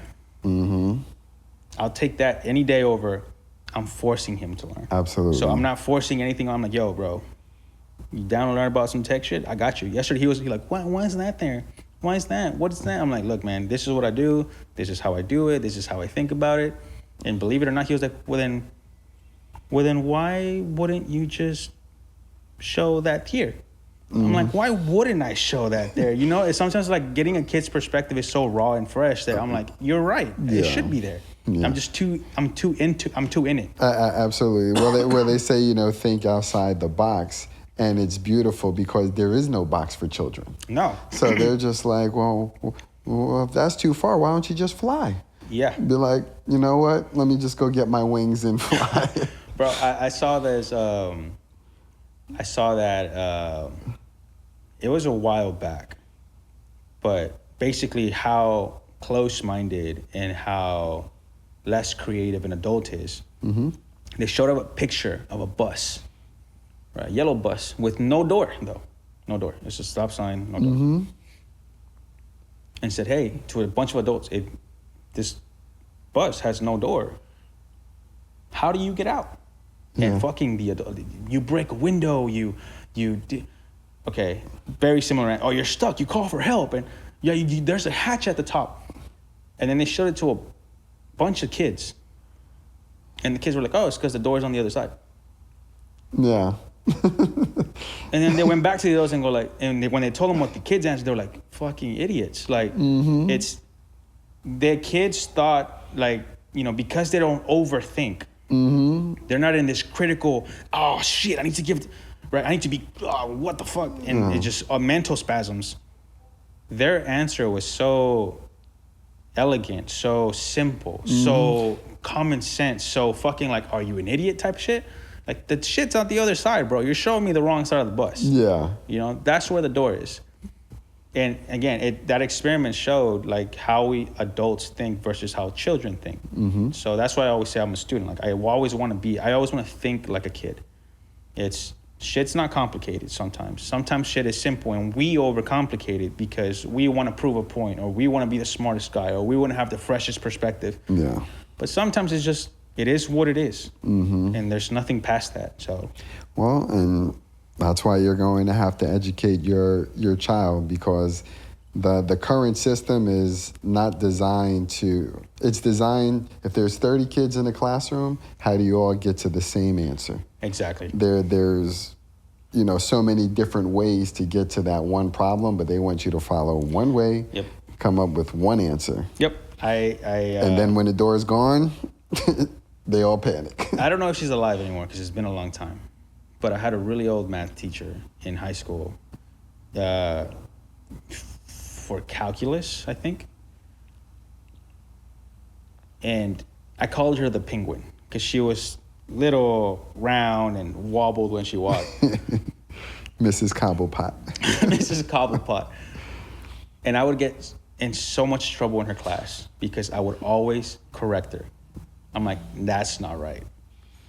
I'll take that any day over I'm forcing him to learn. Absolutely. So I'm not forcing anything. I'm like, yo, bro, you down to learn about some tech shit? I got you. Yesterday he was like, why is that there? Why is that? What is that? I'm like, look, man, this is what I do. This is how I do it. This is how I think about it. And believe it or not, he was like, well then why wouldn't you just show that here? I'm like, why wouldn't I show that there? It's sometimes like getting a kid's perspective is so raw and fresh that I'm like, you're right. It should be there. Yeah. I'm too in it. Absolutely. Well, they say, think outside the box, and it's beautiful because there is no box for children. No. So they're just like, well, if that's too far, why don't you just fly? Yeah. Be like, you know what? Let me just go get my wings and fly. Bro, I saw this. It was a while back, but basically how close-minded and how less creative an adult is. They showed up a picture of a bus, right? A yellow bus with no door, though. No door. It's a stop sign, no door. And said, hey, to a bunch of adults, this bus has no door. How do you get out? And fucking the adult, you break a window, okay, very similar. Oh, you're stuck, you call for help, and there's a hatch at the top. And then they showed it to a bunch of kids. And the kids were like, oh, it's because the door's on the other side. Yeah. And then they went back to the adults and go like, when they told them what the kids answered, they were like, fucking idiots. Like, their kids thought like, because they don't overthink, they're not in this critical, oh shit, I need to be, what the fuck? And it's just mental spasms. Their answer was so elegant, so simple, so common sense, so fucking like, are you an idiot type shit? Like, the shit's on the other side, bro. You're showing me the wrong side of the bus. Yeah. That's where the door is. And again, that experiment showed like how we adults think versus how children think. So that's why I always say I'm a student. Like, I always want to think like a kid. Shit's not complicated sometimes. Sometimes shit is simple, and we overcomplicate it because we want to prove a point, or we want to be the smartest guy, or we want to have the freshest perspective. Yeah. But sometimes it is what it is. And there's nothing past that. So. Well, and that's why you're going to have to educate your child, because the current system is not designed to. It's designed, if there's 30 kids in a classroom, how do you all get to the same answer? Exactly. There's so many different ways to get to that one problem, but they want you to follow one way, come up with one answer. Yep. And then when the door is gone, they all panic. I don't know if she's alive anymore because it's been a long time. But I had a really old math teacher in high school for calculus, I think. And I called her the penguin because she was little, round, and wobbled when she walked. Mrs. Cobblepot. Mrs. Cobblepot. And I would get in so much trouble in her class because I would always correct her. I'm like, that's not right.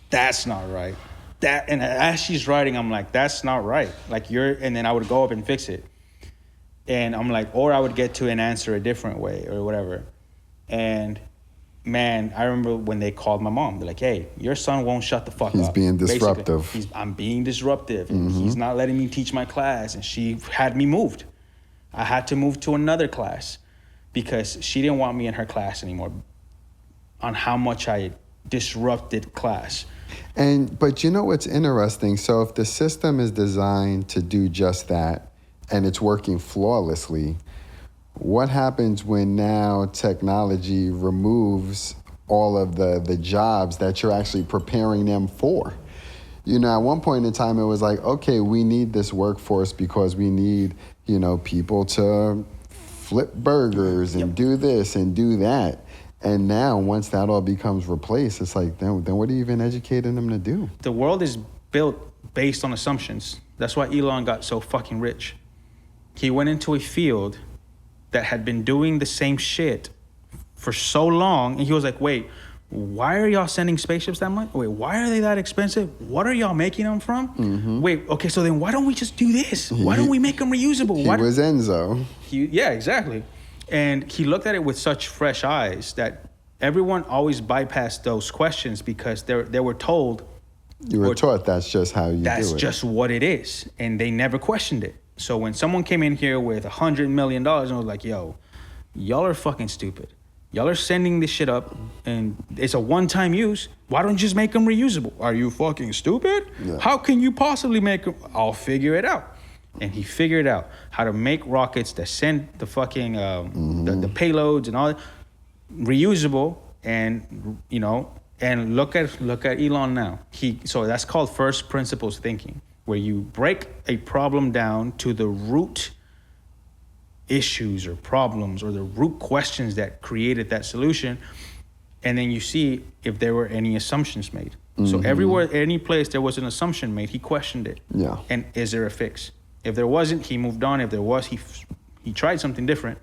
That's not right. And as she's writing, I'm like, that's not right. Like, and then I would go up and fix it. And I'm like, or I would get to an answer a different way or whatever. And man, I remember when they called my mom. They're like, "Hey, your son won't shut the fuck up. He's being disruptive. I'm being disruptive, and he's not letting me teach my class." And she had me moved. I had to move to another class because she didn't want me in her class anymore on how much I disrupted class. But you know what's interesting? So if the system is designed to do just that and it's working flawlessly, what happens when now technology removes all of the jobs that you're actually preparing them for? You know, at one point in time, it was like, okay, we need this workforce because we need, you know, people to flip burgers and do this and do that. And now, once that all becomes replaced, it's like, then what are you even educating them to do? The world is built based on assumptions. That's why Elon got so fucking rich. He went into a field that had been doing the same shit for so long, and he was like, wait, why are y'all sending spaceships that much? Wait, why are they that expensive? What are y'all making them from? Wait, okay, so then why don't we just do this? Why don't we make them reusable? He was Enzo. Yeah, exactly. And he looked at it with such fresh eyes that everyone always bypassed those questions because they were told. You were taught that's just how you do it. That's just what it is. And they never questioned it. So when someone came in here with $100 million and was like, yo, y'all are fucking stupid. Y'all are sending this shit up and it's a one-time use. Why don't you just make them reusable? Are you fucking stupid? Yeah. How can you possibly make them? I'll figure it out. And he figured out how to make rockets that send the fucking the payloads and all that reusable. And you know, and look at Elon now. So that's called first principles thinking, where you break a problem down to the root issues or problems or the root questions that created that solution, and then you see if there were any assumptions made. So everywhere, any place there was an assumption made, he questioned it. Yeah. And is there a fix? If there wasn't, he moved on. If there was, he tried something different.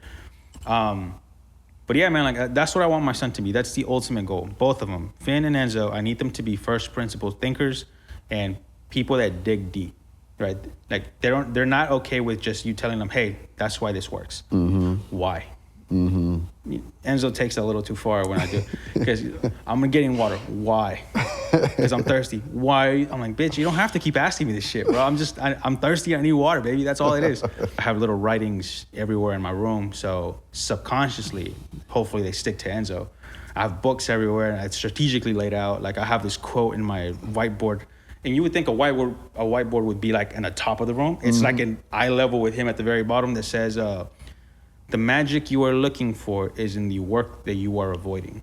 But yeah, man, like that's what I want my son to be. That's the ultimate goal. Both of them, Finn and Enzo. I need them to be first principle thinkers and people that dig deep, right? Like they're not okay with just you telling them, hey, that's why this works. Why? Enzo takes it a little too far when I do, because I'm getting water. Why? Because I'm thirsty. Why? I'm like, bitch, you don't have to keep asking me this shit, bro. I'm thirsty. I need water, baby. That's all it is. I have little writings everywhere in my room, so subconsciously, hopefully they stick to Enzo. I have books everywhere, and it's strategically laid out. Like I have this quote in my whiteboard, and you would think a whiteboard would be like in the top of the room. It's like an eye level with him at the very bottom that says, the magic you are looking for is in the work that you are avoiding.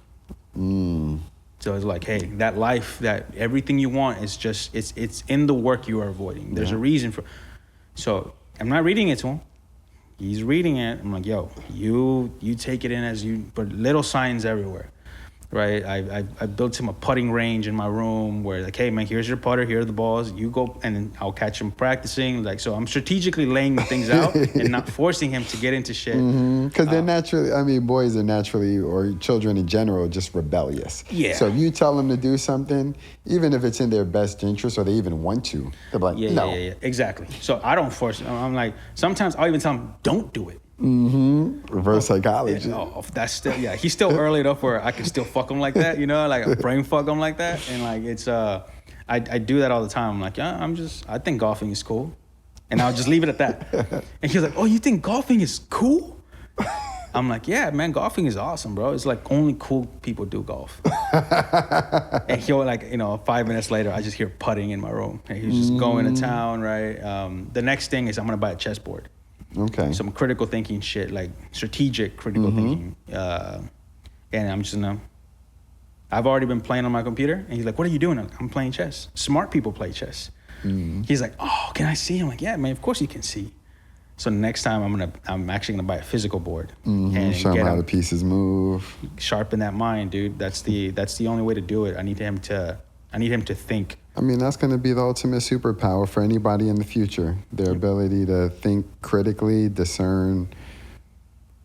So it's like, hey, that life, that everything you want is just, it's in the work you are avoiding. There's a reason for. So I'm not reading it to him. He's reading it. I'm like, yo, you take it in as you, but little signs everywhere. Right, I built him a putting range in my room where like, hey man, here's your putter, here are the balls, you go, and then I'll catch him practicing. Like, so I'm strategically laying things out and not forcing him to get into shit. Because they're naturally, I mean, boys are naturally, or children in general, just rebellious. Yeah. So if you tell them to do something, even if it's in their best interest or they even want to, they're like, no. Yeah, exactly. So I don't force him. I'm like, sometimes I'll even tell him, don't do it. Reverse psychology. That's still, he's still early enough where I can still fuck him like that, you know, like brain fuck him like that. And like, it's, I do that all the time. I'm like, yeah, I think golfing is cool. And I'll just leave it at that. And he's like, oh, you think golfing is cool? I'm like, yeah, man, golfing is awesome, bro. It's like only cool people do golf. And he'll like, 5 minutes later, I just hear putting in my room. And he's just going to town, right? The next thing is I'm going to buy a chessboard. Okay. Some critical thinking shit, like strategic critical thinking. And I'm just I've already been playing on my computer. And he's like, what are you doing? I'm playing chess. Smart people play chess. He's like, oh, can I see? I'm like, yeah, man, of course you can see. So next time I'm actually gonna buy a physical board and show him how the pieces move. Sharpen that mind, dude. That's the only way to do it. I need him to think. I mean, that's going to be the ultimate superpower for anybody in the future. Their ability to think critically, discern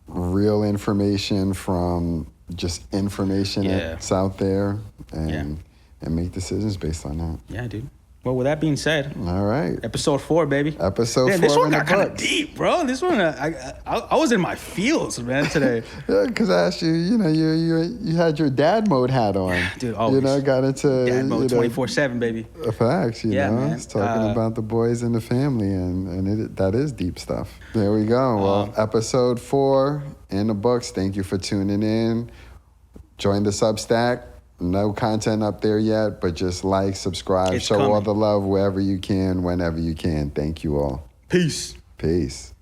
real information from just information that's out there, and make decisions based on that. Yeah, dude. Well, with that being said, All right. episode 4, baby. Episode Damn, 4 this one in the got kind of books. deep, bro. This one, I was in my feels, man, today. Yeah, because I asked you, you had your dad mode hat on. Dude, always. Got into Dad mode 24/7, baby. Facts, Yeah, man. It's talking about the boys in the family, and that is deep stuff. There we go. Well, episode 4 in the books. Thank you for tuning in. Join the Substack. No content up there yet, but just like, subscribe, It's show all coming. the love wherever you can, whenever you can. Thank you all. Peace. Peace.